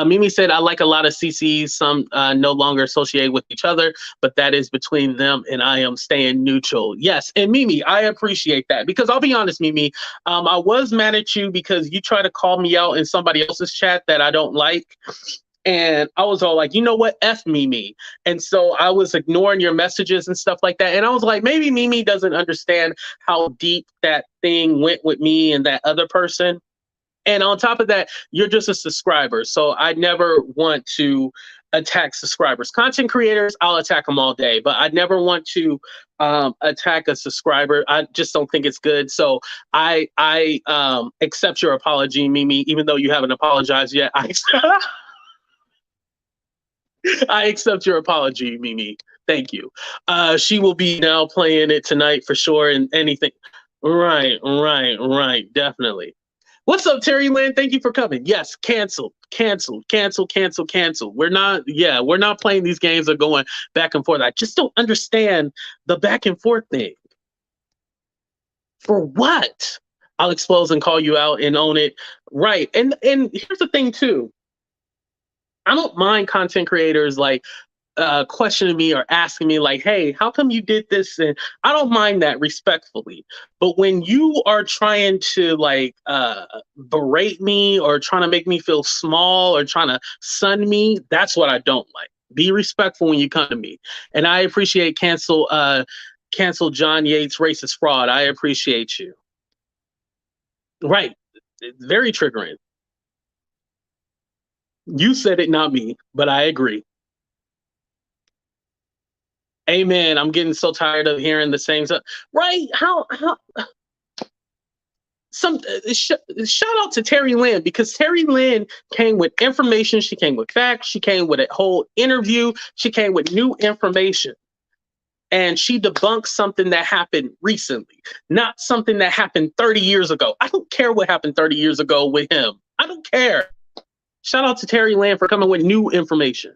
Mimi said, I like a lot of CCs, some no longer associated with each other, but that is between them and I am staying neutral. Yes, and Mimi, I appreciate that because I'll be honest, Mimi, I was mad at you because you try to call me out in somebody else's chat that I don't like. And I was all like, you know what? F Mimi. And so I was ignoring your messages and stuff like that. And I was like, maybe Mimi doesn't understand how deep that thing went with me and that other person. And on top of that, you're just a subscriber. So I never want to attack subscribers. Content creators, I'll attack them all day, but I never want to attack a subscriber. I just don't think it's good. So I accept your apology, Mimi, even though you haven't apologized yet. I accept your apology, Mimi. Thank you. She will be now playing it tonight for sure and anything. Right. Definitely. What's up, Terry Lynn? Thank you for coming. Yes, cancel. We're not playing these games of going back and forth. I just don't understand the back and forth thing. For what? I'll expose and call you out and own it. Right. And here's the thing too. I don't mind content creators like questioning me or asking me like, hey, how come you did this? And I don't mind that respectfully. But when you are trying to like berate me or trying to make me feel small or trying to sun me, that's what I don't like. Be respectful when you come to me. And I appreciate cancel John Yates racist fraud. I appreciate you. Right. It's very triggering. You said it, not me, but I agree. Amen. I'm getting so tired of hearing the same stuff. Right? How some shout out to Terry Lynn, because Terry Lynn came with information. She came with facts. She came with a whole interview. She came with new information. And she debunked something that happened recently, not something that happened 30 years ago. I don't care what happened 30 years ago with him. I don't care. Shout out to Terry Lynn for coming with new information.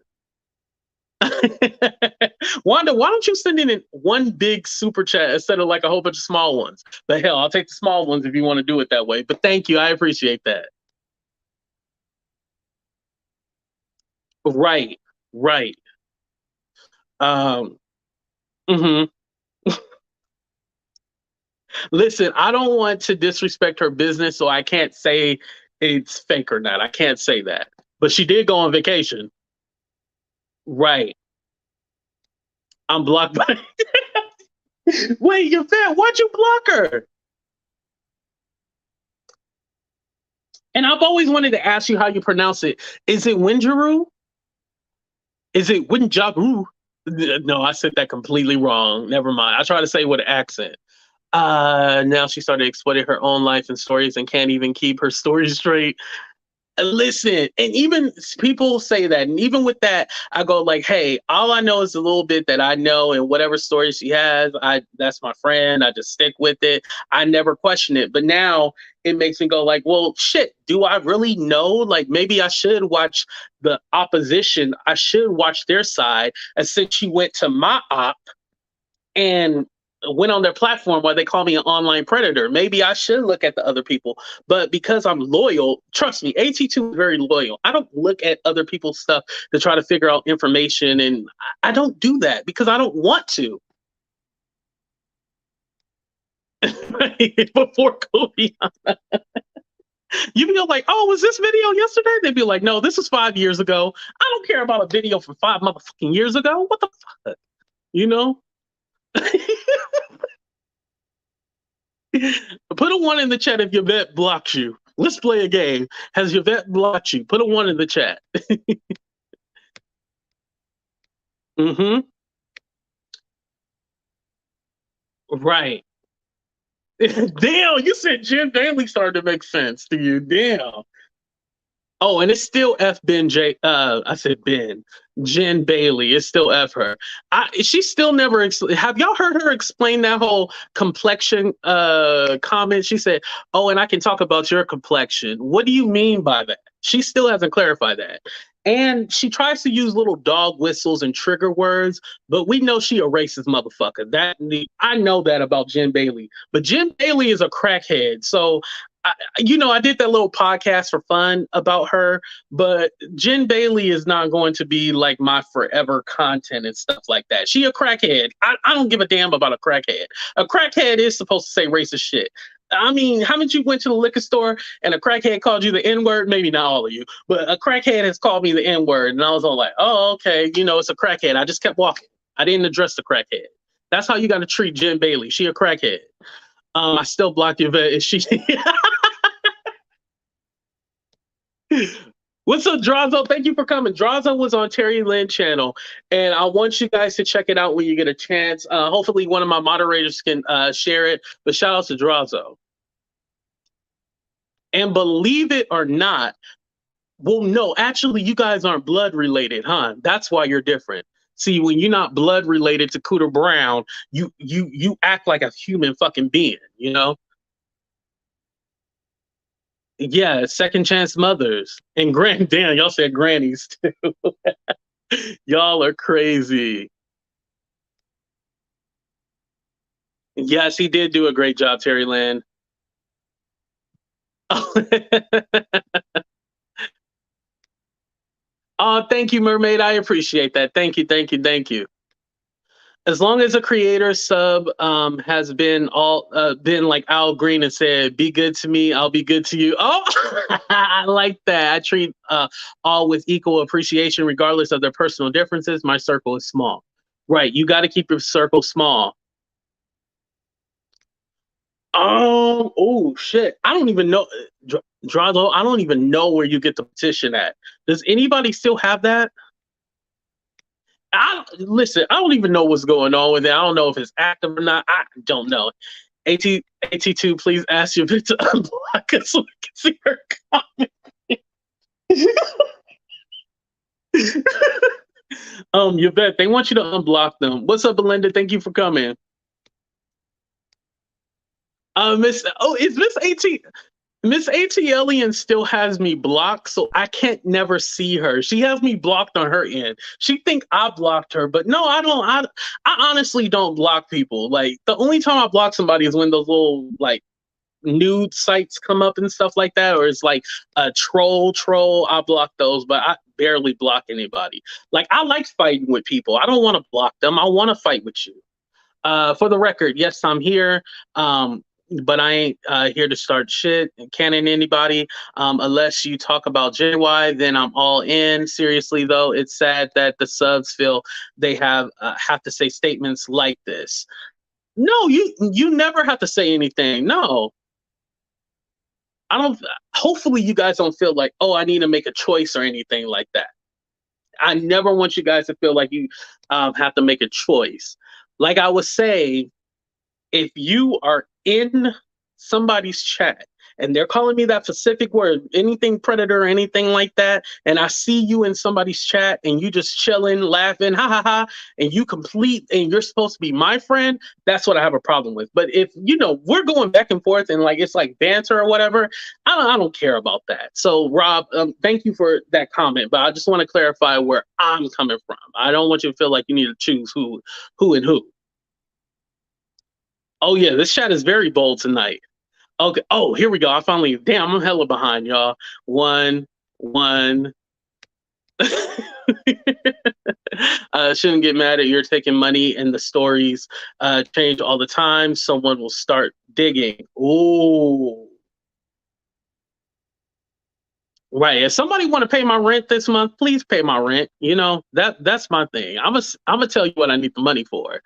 Wanda, why don't you send in one big super chat instead of like a whole bunch of small ones? But hell, I'll take the small ones if you want to do it that way. But thank you. I appreciate that. Right. Right. Mm-hmm. Listen, I don't want to disrespect her business, so I can't say it's fake or not. I can't say that. But she did go on vacation. Right. I'm blocked by. Wait, you're fat. Why'd you block her? And I've always wanted to ask you how you pronounce it. Is it Winjaru? Is it Winjaru? No, I said that completely wrong. Never mind. I try to say with an accent. Now she started exploiting her own life and stories and can't even keep her story straight. Listen, and even people say that, and even with that, I go like, hey, all I know is a little bit that I know, and whatever story she has, that's my friend. I just stick with it. I never question it. But now it makes me go like, well, shit, do I really know? Like maybe I should watch the opposition. I should watch their side. And since she went to my op and went on their platform where they call me an online predator, maybe I should look at the other people. But because I'm loyal, trust me, AT2 is very loyal. I don't look at other people's stuff to try to figure out information, and I don't do that because I don't want to. Before Kobe, you'd be like, oh, was this video yesterday? They'd be like, no, this was 5 years ago. I don't care about a video from 5 motherfucking years ago. What the fuck? You know? Put a 1 in the chat if your vet blocks you. Let's play a game. Has your vet blocked you? Put a 1 in the chat. Mm-hmm. Right. Damn, you said Jen Bailey started to make sense to you. Damn. Oh, and it's still F Ben J. I said Ben. Jen Bailey. It's still F her. She still never. Have y'all heard her explain that whole complexion comment? She said, "Oh, and I can talk about your complexion." What do you mean by that? She still hasn't clarified that. And she tries to use little dog whistles and trigger words, but we know she a racist motherfucker. I know that about Jen Bailey. But Jen Bailey is a crackhead, so I did that little podcast for fun about her, but Jen Bailey is not going to be like my forever content and stuff like that. She a crackhead. I don't give a damn about a crackhead. A crackhead is supposed to say racist shit. I mean, haven't you went to the liquor store and a crackhead called you the N-word? Maybe not all of you, but a crackhead has called me the N-word. And I was all like, oh, okay, it's a crackhead. I just kept walking. I didn't address the crackhead. That's how you got to treat Jen Bailey. She a crackhead. I still blocked your vet. Is she? What's up, Drazo? Thank you for coming. Drazo was on Terry Lynn channel, and I want you guys to check it out when you get a chance. Hopefully, one of my moderators can share it. But shout out to Drazo. And believe it or not, well, no, actually, you guys aren't blood related, huh? That's why you're different. See, when you're not blood related to Cooter Brown, you act like a human fucking being, Yeah, second chance mothers and damn, y'all said grannies too. Y'all are crazy. Yes, he did do a great job, Terry Land. Oh, thank you, Mermaid. I appreciate that. Thank you, thank you, thank you. As long as a creator sub has been like Al Green and said, "Be good to me, I'll be good to you." Oh, I like that. I treat all with equal appreciation, regardless of their personal differences. My circle is small. Right, you got to keep your circle small. Oh shit! I don't even know, Drago. I don't even know where you get the petition at. Does anybody still have that? Listen. I don't even know what's going on with it. I don't know if it's active or not. I don't know. At2, please ask your bit to unblock us so we can see her comment. Yvette, they want you to unblock them. What's up, Belinda? Thank you for coming. Is Miss ATLian still has me blocked, so I can't never see her. She has me blocked on her end. She think I blocked her, but no, I don't. I honestly don't block people. Like the only time I block somebody is when those little like nude sites come up and stuff like that, or it's like a troll. I block those, but I barely block anybody. Like I like fighting with people. I don't want to block them. I want to fight with you. For the record, yes, I'm here. But I ain't here to start shit. Canning anybody. Unless you talk about JY, then I'm all in. Seriously though, it's sad that the subs feel they have to say statements like this. No, you never have to say anything. No, I don't. Hopefully, you guys don't feel like, oh, I need to make a choice or anything like that. I never want you guys to feel like you have to make a choice. Like I was saying, if you are in somebody's chat and they're calling me that specific word, anything predator or anything like that, and I see you in somebody's chat and you just chilling, laughing, ha ha ha, and you complete and you're supposed to be my friend, that's what I have a problem with. But if we're going back and forth and like it's like banter or whatever, I don't care about that. So Rob, thank you for that comment, but I just want to clarify where I'm coming from. I don't want you to feel like you need to choose who and who. Oh yeah, this chat is very bold tonight. Okay. Oh, here we go. I finally. Damn, I'm hella behind, y'all. One. Shouldn't get mad at you're taking money and the stories change all the time. Someone will start digging. Ooh. Right. If somebody want to pay my rent this month, please pay my rent. That's my thing. I'm gonna tell you what I need the money for.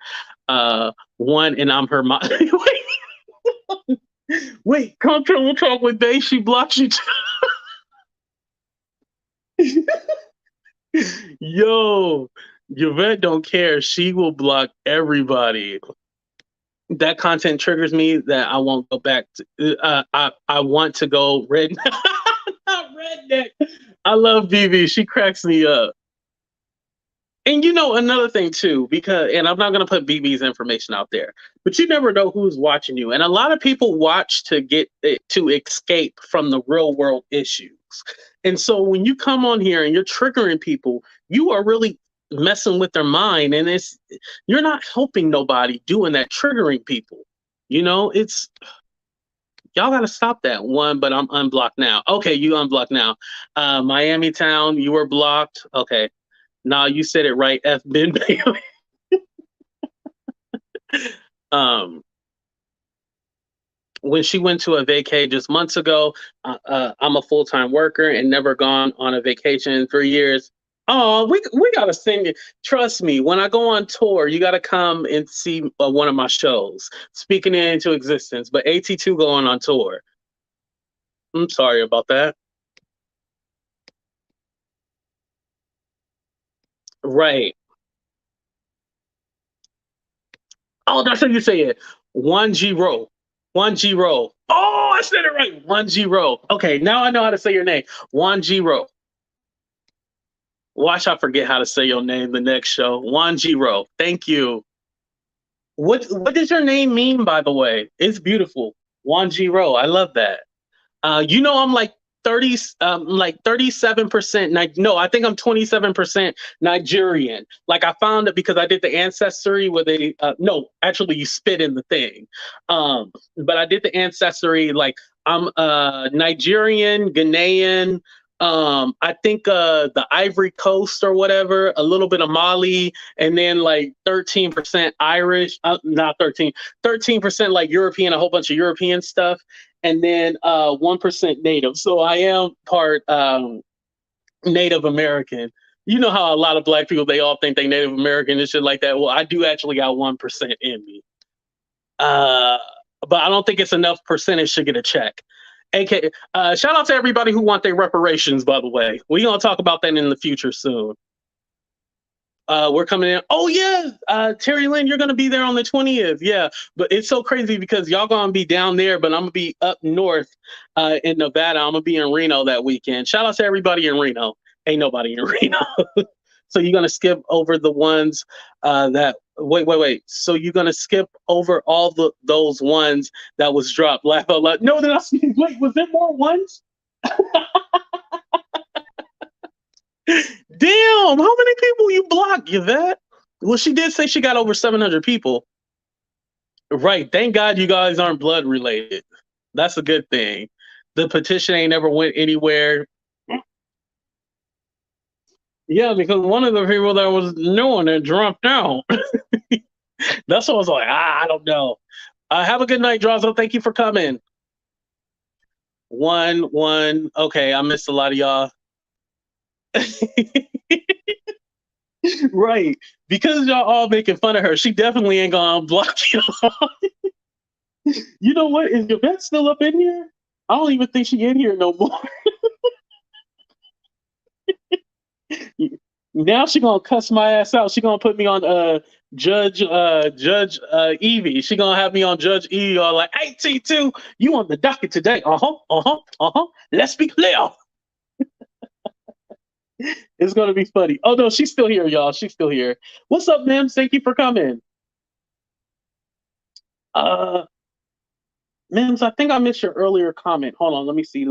One, and I'm her mom. Wait, come we'll talk with Bay. She blocks you too. Yo, Yvette don't care. She will block everybody. That content triggers me that I won't go back to. I want to go red. Not redneck. I love BB. She cracks me up. And another thing too, and I'm not going to put BB's information out there, but you never know who's watching you. And a lot of people watch to escape from the real world issues. And so when you come on here and you're triggering people, you are really messing with their mind. And you're not helping nobody doing that, triggering people. Y'all got to stop that. One, but I'm unblocked now. Okay, you unblocked now. Miami Town, you were blocked. Okay. Nah, you said it right. F. Ben Bailey. When she went to a vacay just months ago, I'm a full-time worker and never gone on a vacation in 3 years. Oh, we gotta sing it. Trust me, when I go on tour, you gotta come and see one of my shows, speaking it into existence. But AT2 going on tour. I'm sorry about that. Right. Oh, that's how you say it. 1G-Ro. 1G-Ro. Oh, I said it right. 1G-Ro. Okay, now I know how to say your name. 1G-Ro. Watch I forget how to say your name the next show. 1G-Ro. Thank you. What does your name mean, by the way? It's beautiful. 1G-Ro. I love that. I'm like 30, like 37%. No, I think I'm 27% Nigerian. Like I found it because I did the ancestry where they, no, actually you spit in the thing. But I did the ancestry. Like I'm Nigerian, Ghanaian. I think the Ivory Coast or whatever, a little bit of Mali, and then like 13% Irish, not 13% like European, a whole bunch of European stuff, and then 1% Native. So I am part Native American. You know how a lot of black people, they all think they Native American and shit like that. Well, I do actually got 1% in me. But I don't think it's enough percentage to get a check. AK, shout out to everybody who want their reparations, by the way. We're going to talk about that in the future soon. We're coming in. Oh, yeah. Terry Lynn, you're going to be there on the 20th. Yeah. But it's so crazy because y'all going to be down there, but I'm going to be up north in Nevada. I'm going to be in Reno that weekend. Shout out to everybody in Reno. Ain't nobody in Reno. So you're going to skip over the ones that wait. So you're going to skip over all those ones that was dropped. Laugh out loud. No, wait, was there more ones? Damn, how many people you blocked, Yvette? Well, she did say she got over 700 people. Right. Thank God you guys aren't blood related. That's a good thing. The petition ain't never went anywhere. Yeah, because one of the people that was knowing it dropped out. That's what I was like, I don't know. Have a good night, Drazo. Thank you for coming. One. Okay, I missed a lot of y'all. Right. Because y'all all making fun of her, she definitely ain't gonna block you. You know what? Is Yvette still up in here? I don't even think she in here no more. Now she gonna cuss my ass out. She gonna put me on Judge Evie. She gonna have me on Judge Evie or like, hey T2, you on the docket today. Let's be clear. It's gonna be funny. Oh no, she's still here, y'all. She's still here. What's up, Mims? Thank you for coming. Mims, I think I missed your earlier comment. Hold on, let me see.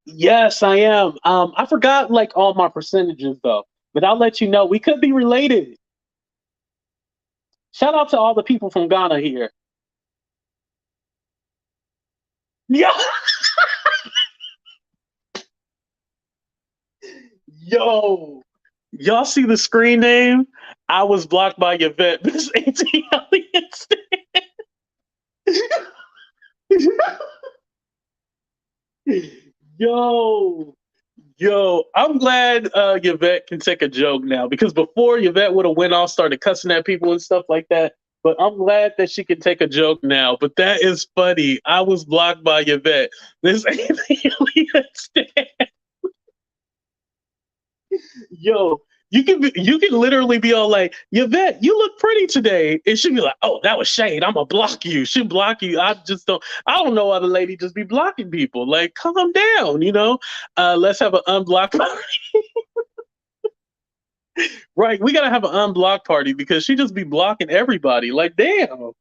Yes, I am. I forgot like all my percentages though, but I'll let you know. We could be related. Shout out to all the people from Ghana here. Yeah. Yo, y'all see the screen name? I was blocked by Yvette. This AT Yo, I'm glad Yvette can take a joke now because before Yvette would have went off, started cussing at people and stuff like that. But I'm glad that she can take a joke now. But that is funny. I was blocked by Yvette. This Yo, you can literally be all like, Yvette, you look pretty today. And she'd be like, oh, that was shade. I'm gonna block you. She'll block you. I don't know why the lady just be blocking people. Like, calm down, you know? Let's have an unblocked party. Right. We gotta have an unblocked party because she just be blocking everybody. Like, damn.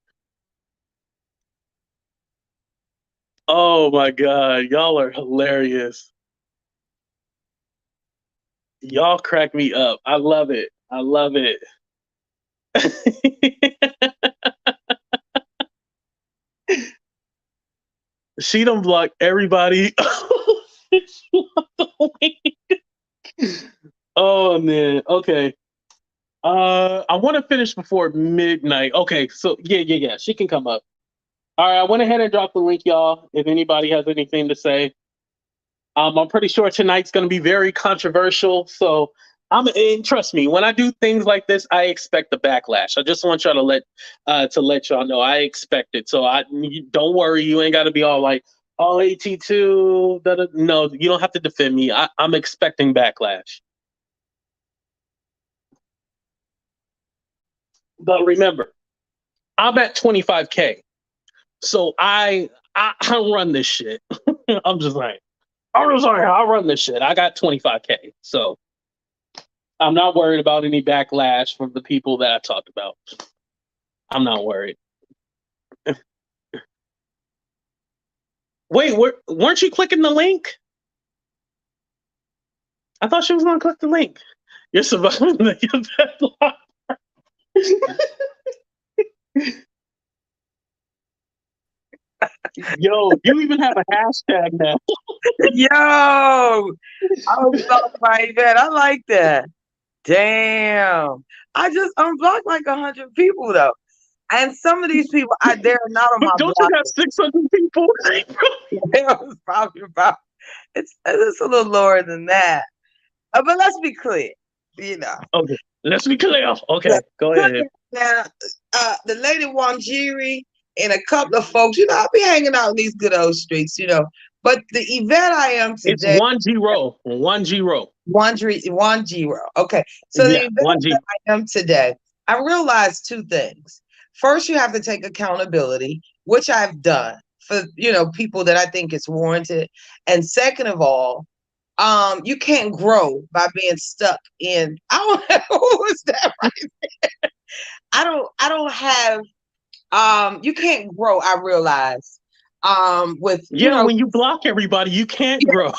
Oh my God. Y'all are hilarious. Y'all crack me up. I love it. She done blocked everybody. Oh man. Okay. I want to finish before midnight. Okay, so yeah. She can come up. All right, I went ahead and dropped the link, y'all. If anybody has anything to say, I'm pretty sure tonight's going to be very controversial. So and trust me, when I do things like this, I expect the backlash. I just want y'all to let y'all know I expect it. So don't worry, you ain't got to be all like, oh, AT2. No, you don't have to defend me. I'm expecting backlash. But remember, I'm at 25K. So I run this shit. I'm just like, I run this shit. I got 25K. So I'm not worried about any backlash from the people that I talked about. I'm not worried. Wait, weren't you clicking the link? I thought she was going to click the link. You're surviving the deadlock. Yo, you even have a hashtag now. Yo, I was blocked by that. I like that. Damn. I just unblocked like 100 people though. And some of these people, they're not on my Don't block. you have 600 people? It's probably about, it's a little lower than that. But let's be clear, you know. Okay, let's be clear. Okay, go ahead. Now, the lady Wanjiri and a couple of folks, you know, I'll be hanging out in these good old streets, you know. But the event I am today, it's 1-0. 1-0. 1-0. Okay. So the event that I am today, I realized two things. First, you have to take accountability, which I've done for, you know, people that I think it's warranted. And second of all, you can't grow by being stuck in, I don't know who was that right there. I don't have you can't grow, I realize. With you know, when you block everybody, you can't grow.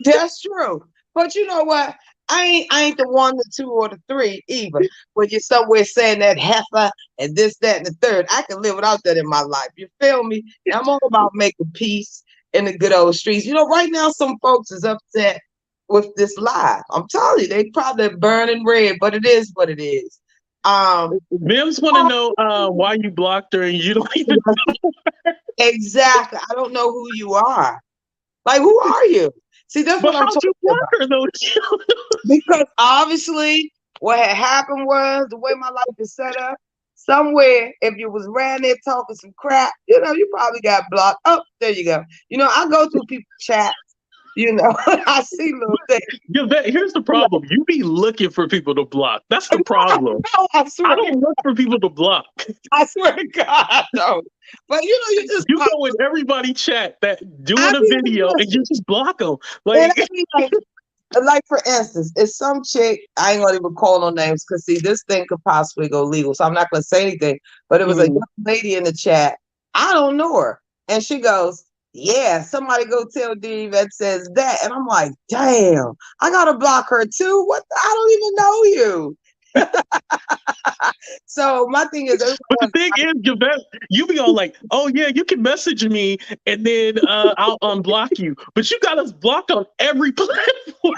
That's true. But you know what? I ain't the one, the two, or the three either. When you're somewhere saying that heifer and this, that, and the third, I can live without that in my life. You feel me? I'm all about making peace in the good old streets. You know, right now some folks is upset with this live. I'm telling you, they probably burning red, but it is what it is. Mims want to know why you blocked her and you don't even know. Exactly. I don't know who you are. Like, who are you? See, that's what I'm talking about. Her, though? Because obviously, what had happened was the way my life is set up. Somewhere, if you was around there talking some crap, you know, you probably got blocked. Oh, there you go. You know, I go through people's chats. You know, I see little things. Here's the problem. You be looking for people to block. That's the problem. I don't look for people to block. I swear to God, I don't. But you know, you go in everybody chat that doing a video and you just block them. Like for instance, if some chick, I ain't gonna even call no names because see, this thing could possibly go legal, so I'm not gonna say anything. But it was a young lady in the chat. I don't know her, and she goes, "Yeah, somebody go tell Dave that says that," and I'm like, "Damn, I gotta block her too. What? I don't even know you." So my thing is, but the thing is, Javette, you be all like, "Oh yeah, you can message me, and then I'll unblock you." But you got us blocked on every platform.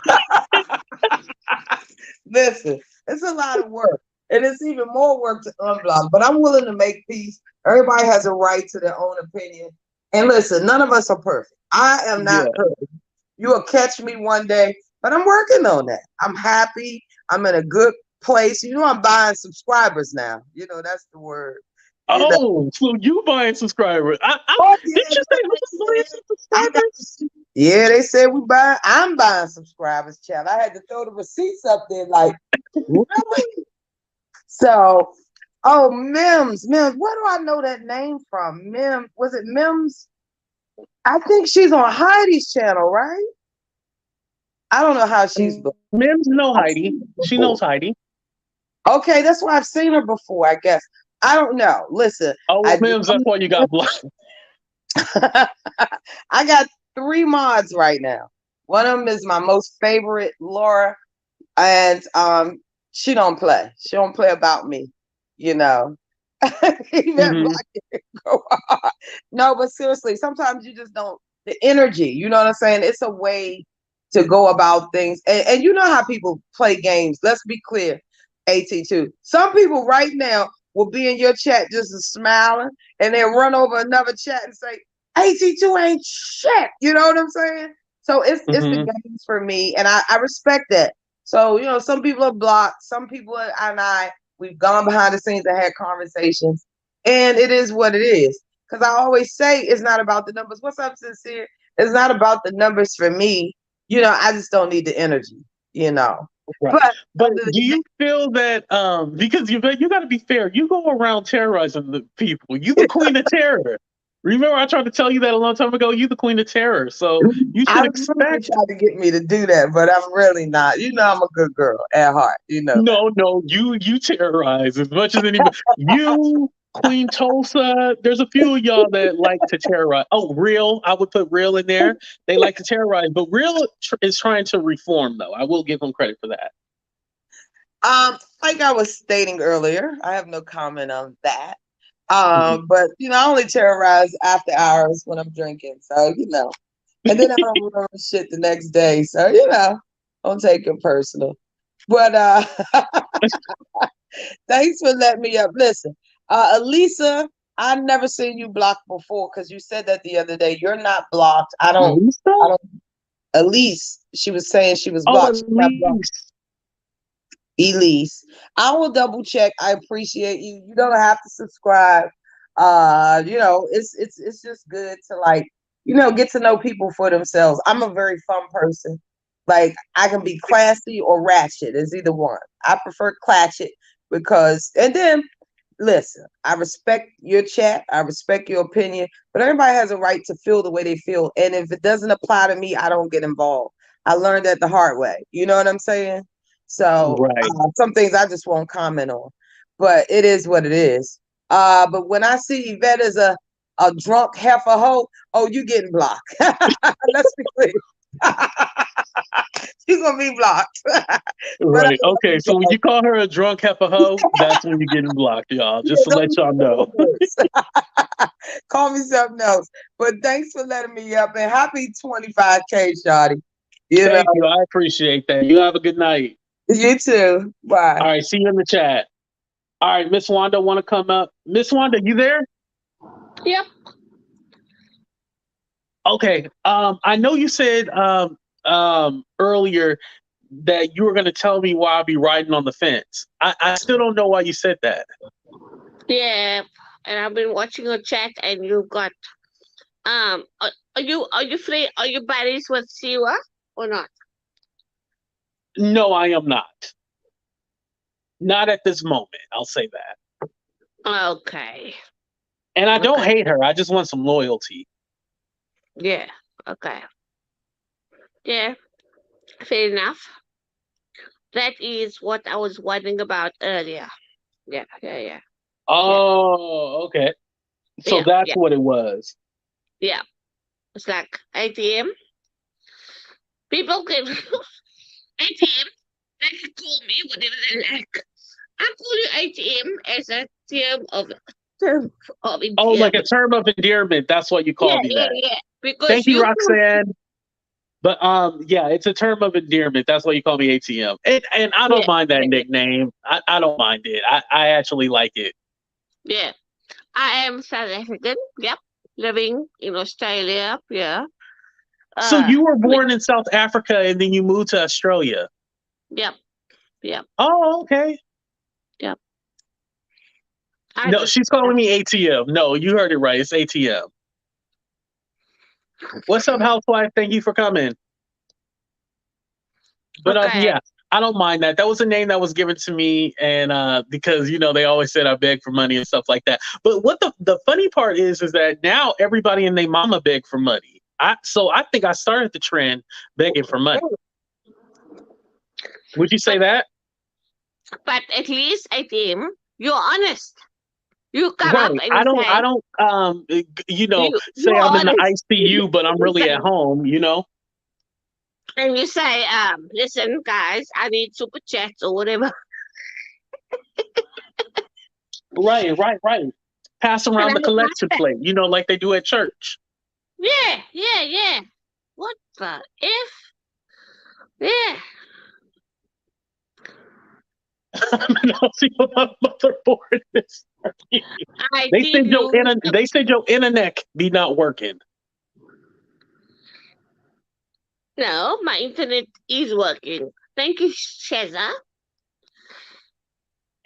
Listen, it's a lot of work, and it's even more work to unblock. But I'm willing to make peace. Everybody has a right to their own opinion. And listen, none of us are perfect. I am not perfect. You will catch me one day, but I'm working on that. I'm happy. I'm in a good place. You know, I'm buying subscribers now. You know, that's the word. So you buying subscribers? Did you say who's buying subscribers? Yeah, they said I'm buying subscribers, child. I had to throw the receipts up there, like, really? So, Mims, where do I know that name from? Mims, was it Mims? I think she's on Heidi's channel, right? I don't know how she's. Mims know Heidi. She knows Heidi. Okay, that's why I've seen her before, I guess. I don't know. Listen. Mims, that's why you got blocked. I got 3 mods right now. One of them is my most favorite, Laura, and she don't play. She don't play about me, you know. No, but seriously, sometimes you just don't. The energy, you know what I'm saying? It's a way to go about things, and you know how people play games. Let's be clear, AT2. Some people right now will be in your chat just smiling, and they'll run over another chat and say, AT2 ain't shit. You know what I'm saying? So it's the games for me, and I respect that. So, you know, some people are blocked, some people we've gone behind the scenes and had conversations, and it is what it is. Because I always say it's not about the numbers. What's up, Sincere? It's not about the numbers for me. You know, I just don't need the energy, you know. Right. But do you feel that because you got to be fair, you go around terrorizing the people. You the queen of terror. Remember, I tried to tell you that a long time ago. You the queen of terror, so you I should was really expect. trying to get me to do that, but I'm really not. You know, I'm a good girl at heart. You know that. No, you terrorize as much as anybody. You, Queen Tulsa. There's a few of y'all that like to terrorize. Oh, Real. I would put Real in there. They like to terrorize, but Real is trying to reform, though. I will give them credit for that. Like I was stating earlier, I have no comment on that. But I only terrorize after hours when I'm drinking. So, and then I don't remember shit the next day. So, don't take it personal. But thanks for letting me up. Listen, Elisa, I've never seen you blocked before because you said that the other day. You're not blocked. I don't. Elise, she was saying she was blocked. She's not blocked. Elise, I will double check. I appreciate you. You don't have to subscribe. It's just good to get to know people for themselves. I'm a very fun person. Like I can be classy or ratchet. It's either one. I prefer clatchet and then listen, I respect your chat, I respect your opinion, but everybody has a right to feel the way they feel. And if it doesn't apply to me, I don't get involved. I learned that the hard way. You know what I'm saying? So Right. some things I just won't comment on, but it is what it is. But when I see Yvette as a drunk heifer hoe, oh, you getting blocked. Let's be clear. She's gonna be blocked. Right. Okay. So when you call her a drunk heifer hoe, that's when you're getting blocked, y'all. Just to let y'all know. Call me something else. But thanks for letting me up and happy 25K, Shawty. Thank you. I appreciate that. You have a good night. You too. Bye. All right. See you in the chat. All right. Miss Wanda, want to come up? Miss Wanda, you there? Yep. Okay. I know you said earlier that you were going to tell me why I'll be riding on the fence. I still don't know why you said that. Yeah, and I've been watching your chat, and you got are you free? Are you buddies with Siwa or not? No, I am not. Not at this moment. I'll say that. Okay. And I don't hate her. I just want some loyalty. Yeah. Okay. Yeah. Fair enough. That is what I was wondering about earlier. Yeah. Oh, okay. So that's what it was. Yeah. It's like ATM. People can ATM. They can call me whatever they like. I call you ATM as a term of endearment. Oh, like a term of endearment. That's what you call me that. Yeah. Because thank you, Roxanne. But yeah, it's a term of endearment. That's why you call me ATM. And I don't mind that nickname. I don't mind it. I actually like it. Yeah. I am South African. Yep. Living in Australia. Yeah. So you were born in South Africa and then you moved to Australia. Yep. Oh, okay. Yep. No, she's calling me ATM. No, you heard it right. It's ATM. What's up, housewife? Thank you for coming. But yeah, I don't mind that. That was a name that was given to me, and because they always said I beg for money and stuff like that. But what the funny part is that now everybody and their mama beg for money. So I think I started the trend begging for money. Would you say that? But at least ATM, you're honest. You come right. up and I don't say I'm in the ICU, but I'm really at home. And you say, listen, guys, I need super chats or whatever. Right. Pass around the collection plate, like they do at church. Yeah. What the F? Yeah. I'll see what my motherboard is. They said your internet be not working. No, my internet is working. Thank you, Sheza.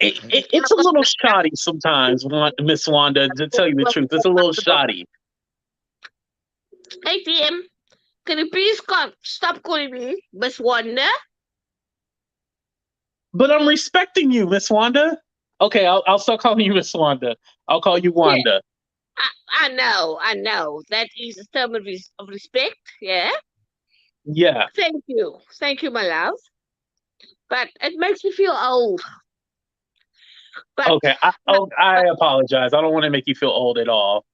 It's a little shoddy sometimes, Miss Wanda, to tell you the truth. It's a little shoddy. ATM, can you please stop calling me Miss Wanda? But I'm respecting you, Miss Wanda. Okay, I'll start calling you Miss Wanda. I'll call you Wanda. I know. That is a term of respect. Yeah. Yeah. Thank you, my love. But it makes me feel old. But Okay. I apologize. I don't want to make you feel old at all.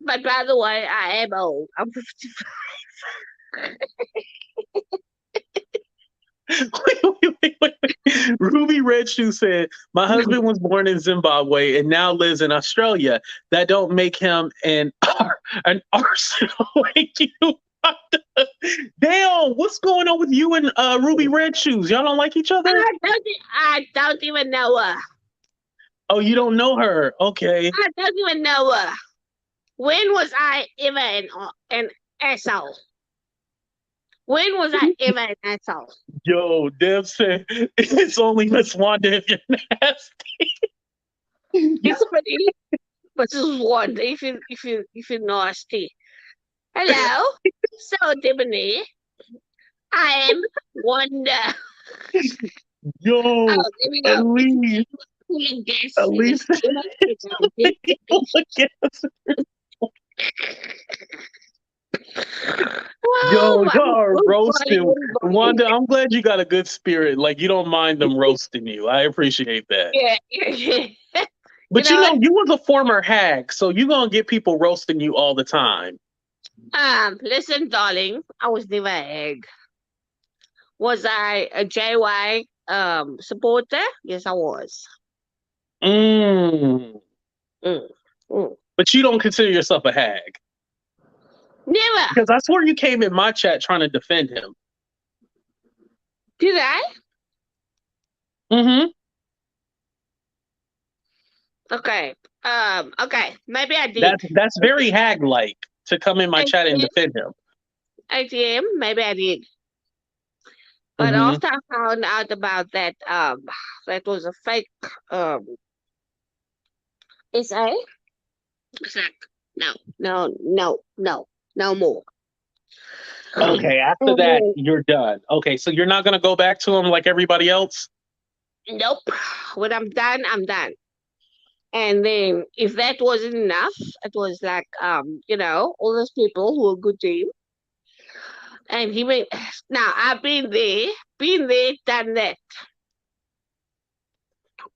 but by the way, I am old. I'm 55. Wait. Ruby Red Shoe said, "My husband was born in Zimbabwe and now lives in Australia. That don't make him an arsenal like you." Damn, what's going on with you and Ruby Red Shoes? Y'all don't like each other? I don't even know her. Oh, you don't know her? Okay. I don't even know her. When was I ever an asshole? When was I ever an asshole? Yo, Dev said it's only Miss Wanda if you're nasty. It's pretty, but this is one. If you're nasty. Hello, so Debonair, I am Wanda. Yo, Oh, there we go. Elise. Yes, Elise. Yo, Oh, y'all are I'm roasting. funny. Wanda, I'm glad you got a good spirit. Like, you don't mind them roasting you. I appreciate that. Yeah. But You know what? you was a former hag, so you're going to get people roasting you all the time. Listen, darling, I was never an egg. Was I a JY supporter? Yes, I was. Mm. Mm. Mm. But you don't consider yourself a hag. Never. Because I swear you came in my chat trying to defend him. Did I? Mm-hmm. Okay. Okay. Maybe I did. That's very hag-like to come in my chat and ATM, defend him. ATM, maybe I did. But Mm-hmm. after I found out about that, that was a fake SA. It's like, no more. Okay, after that, you're done. Okay, so you're not going to go back to him like everybody else? Nope. When I'm done, I'm done. And then if that wasn't enough, it was like all those people who were good to him. And he went, now I've been there, done that.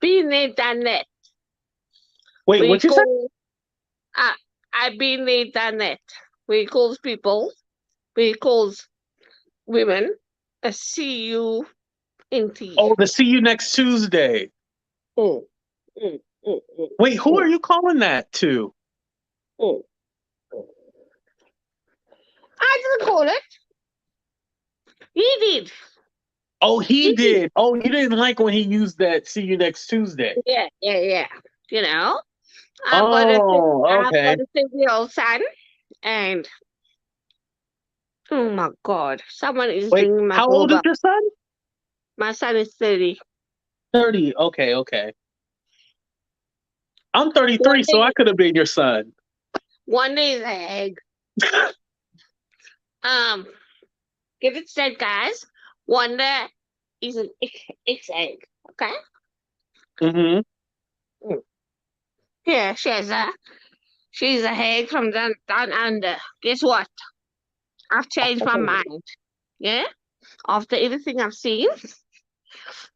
Been there, done that. Wait, what you said? I've been there, done that. We calls people, we calls women, a CUNT. Oh, the see you next Tuesday. Mm, mm, mm, Wait, who mm, are you calling that to? mm. I didn't call it. He did. Oh, he did. Oh, you didn't like when he used that see you next Tuesday. Yeah. You know, Oh, I've okay. got a 6-year-old son, and oh my God, someone is Wait, ringing my how old is doorbell. your son? My son is 30. 30. Okay. I'm One 33, so I day, could have been your son. one day is an egg. Get it straight, guys. Wanda is an X egg. Okay. Mm-hmm. Yeah, she's a egg from down under. Guess what? I've changed my mind. Yeah. After everything I've seen,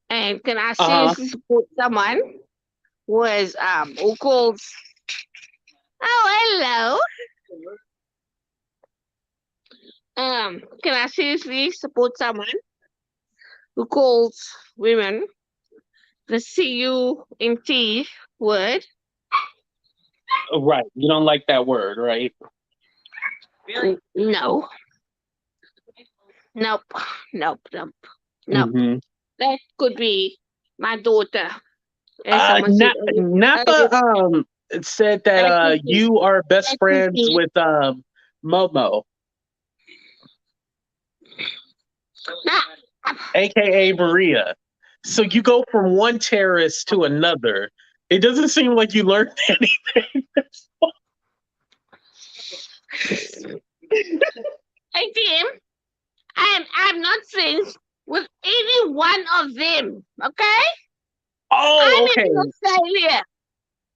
and can I Uh-huh. seriously support someone who calls? Oh, hello. Can I seriously support someone who calls women the CUNT word? Right. You don't like that word, right? No. Nope. Nope. Mm-hmm. That could be my daughter. As someone said Napa earlier, said that that could be. you are best That could friends be. with Momo, Nah, aka Maria. So you go from one terrorist to another. It doesn't seem like you learned anything. ATM, I'm not friends with any one of them. Okay? Oh, I'm okay. in Australia.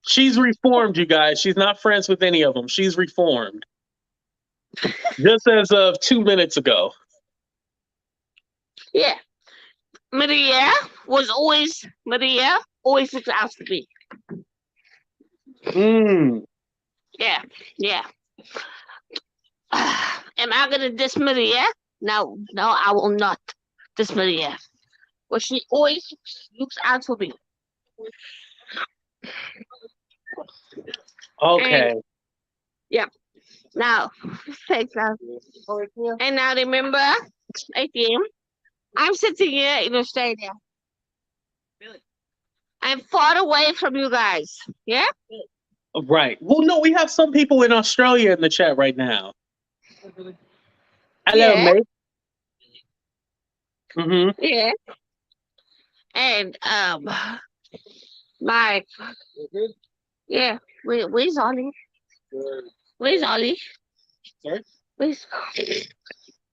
She's reformed, you guys. She's not friends with any of them. She's reformed. Just as of 2 minutes ago. Yeah. Maria always looks out for me. Mm. Yeah, yeah. Am I gonna diss Maria? No, I will not diss Maria. But she always looks out for me. Okay. And, yeah. Now, thanks, love. And now remember, ATM, I'm sitting here in Australia. I'm far away from you guys. Yeah? Right. Well, no, we have some people in Australia in the chat right now. Hello, Yeah. mate. Mm-hmm. Yeah. And my yeah, where's Ollie? Where's Ollie? Sorry? Where's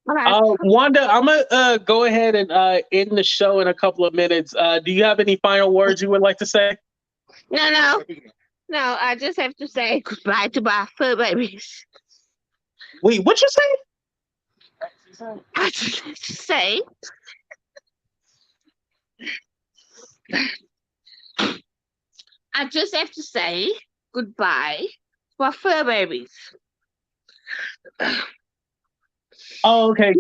all right. Wanda, I'm gonna go ahead and end the show in a couple of minutes. Do you have any final words you would like to say? No, I just have to say goodbye to my fur babies. Wait, what you say? I just have to say goodbye to my fur babies. Oh, okay.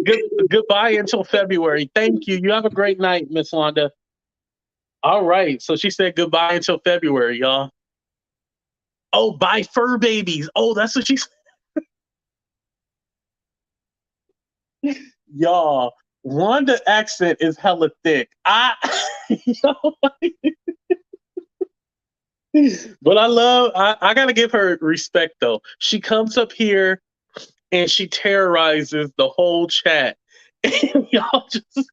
Goodbye until February. Thank you. You have a great night, Miss Wanda. All right. So she said goodbye until February, y'all. Oh, bye fur babies. Oh, that's what she said. Y'all, Wanda accent is hella thick. But I gotta give her respect though. She comes up here and she terrorizes the whole chat. And y'all just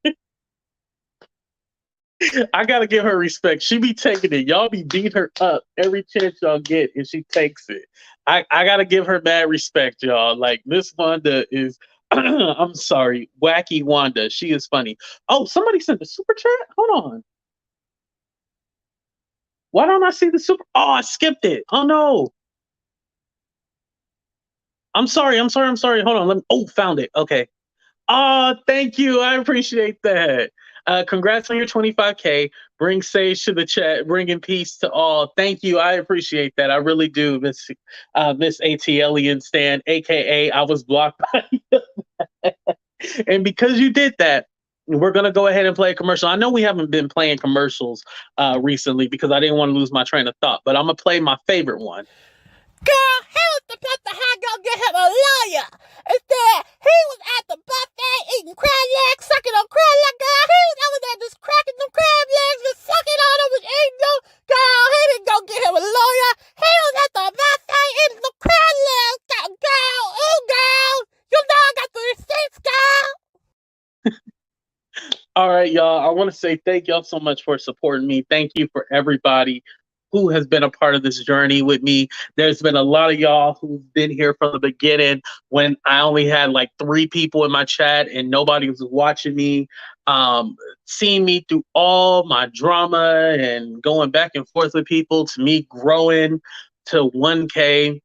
I gotta give her respect. She be taking it. Y'all be beating her up every chance y'all get, and she takes it. I gotta give her mad respect, y'all. Like Miss Wanda is I'm sorry, wacky Wanda. She is funny. Oh, somebody sent a super chat? Hold on. Why don't I see the super? Oh, I skipped it. Oh no. I'm sorry. Hold on. Found it. Okay. Thank you. I appreciate that. Congrats on your 25K. Bring sage to the chat. Bringing peace to all. Thank you. I appreciate that. I really do, Miss ATLian Stan, aka I was blocked by you. And because you did that, we're gonna go ahead and play a commercial. I know we haven't been playing commercials recently because I didn't want to lose my train of thought, but I'm gonna play my favorite one. Girl, he was supposed to have go get him a lawyer. Instead, he was at the buffet eating crab legs, sucking on crab legs. Girl, he was over there just cracking them crab legs and sucking on them and eating them. Girl, he didn't go get him a lawyer. He was at the buffet eating the crab legs. Girl, ooh, girl. You know I got the receipts, girl. All right, y'all. I want to say thank y'all so much for supporting me. Thank you for everybody who has been a part of this journey with me. There's been a lot of y'all who've been here from the beginning when I only had like 3 people in my chat and nobody was watching me, seeing me through all my drama and going back and forth with people, to me growing to 1K,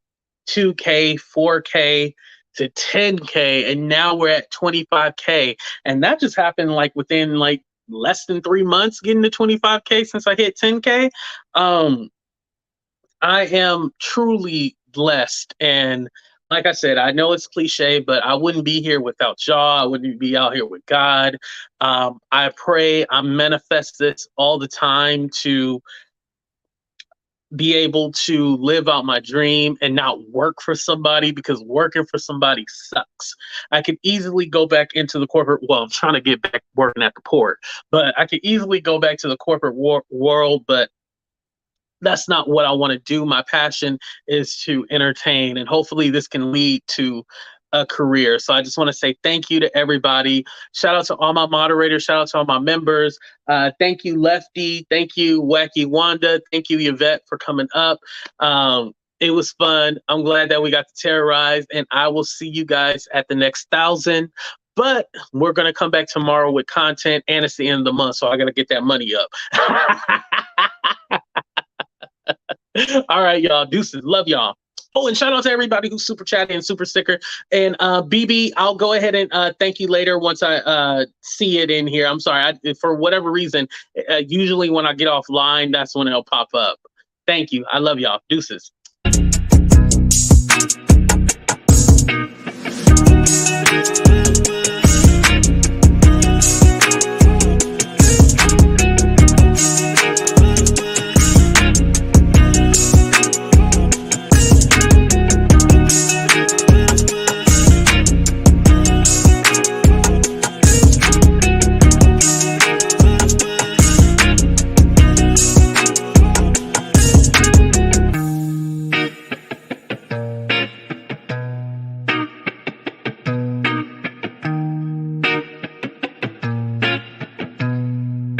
2K, 4K, to 10K, and now we're at 25K. And that just happened like within like less than 3 months getting to 25K since I hit 10K. I am truly blessed. And like I said, I know it's cliche, but I wouldn't be here without y'all. I wouldn't be out here with God. I pray, I manifest this all the time to be able to live out my dream and not work for somebody, because working for somebody sucks. I could easily go back into the corporate, well, I'm trying to get back working at the port, but I could easily go back to the corporate world, but that's not what I want to do. My passion is to entertain, and hopefully this can lead to a career. So I just want to say thank you to everybody. Shout out to all my moderators. Shout out to all my members. Thank you, Lefty. Thank you, Wacky Wanda. Thank you, Yvette, for coming up. It was fun. I'm glad that we got to terrorize, and I will see you guys at the next 1,000. But we're going to come back tomorrow with content, and it's the end of the month, so I got to get that money up. All right, y'all. Deuces. Love y'all. Oh, and shout out to everybody who's super chatty and super sticker. And BB, I'll go ahead and thank you later once I see it in here. I'm sorry. For whatever reason, usually when I get offline, that's when it'll pop up. Thank you. I love y'all. Deuces.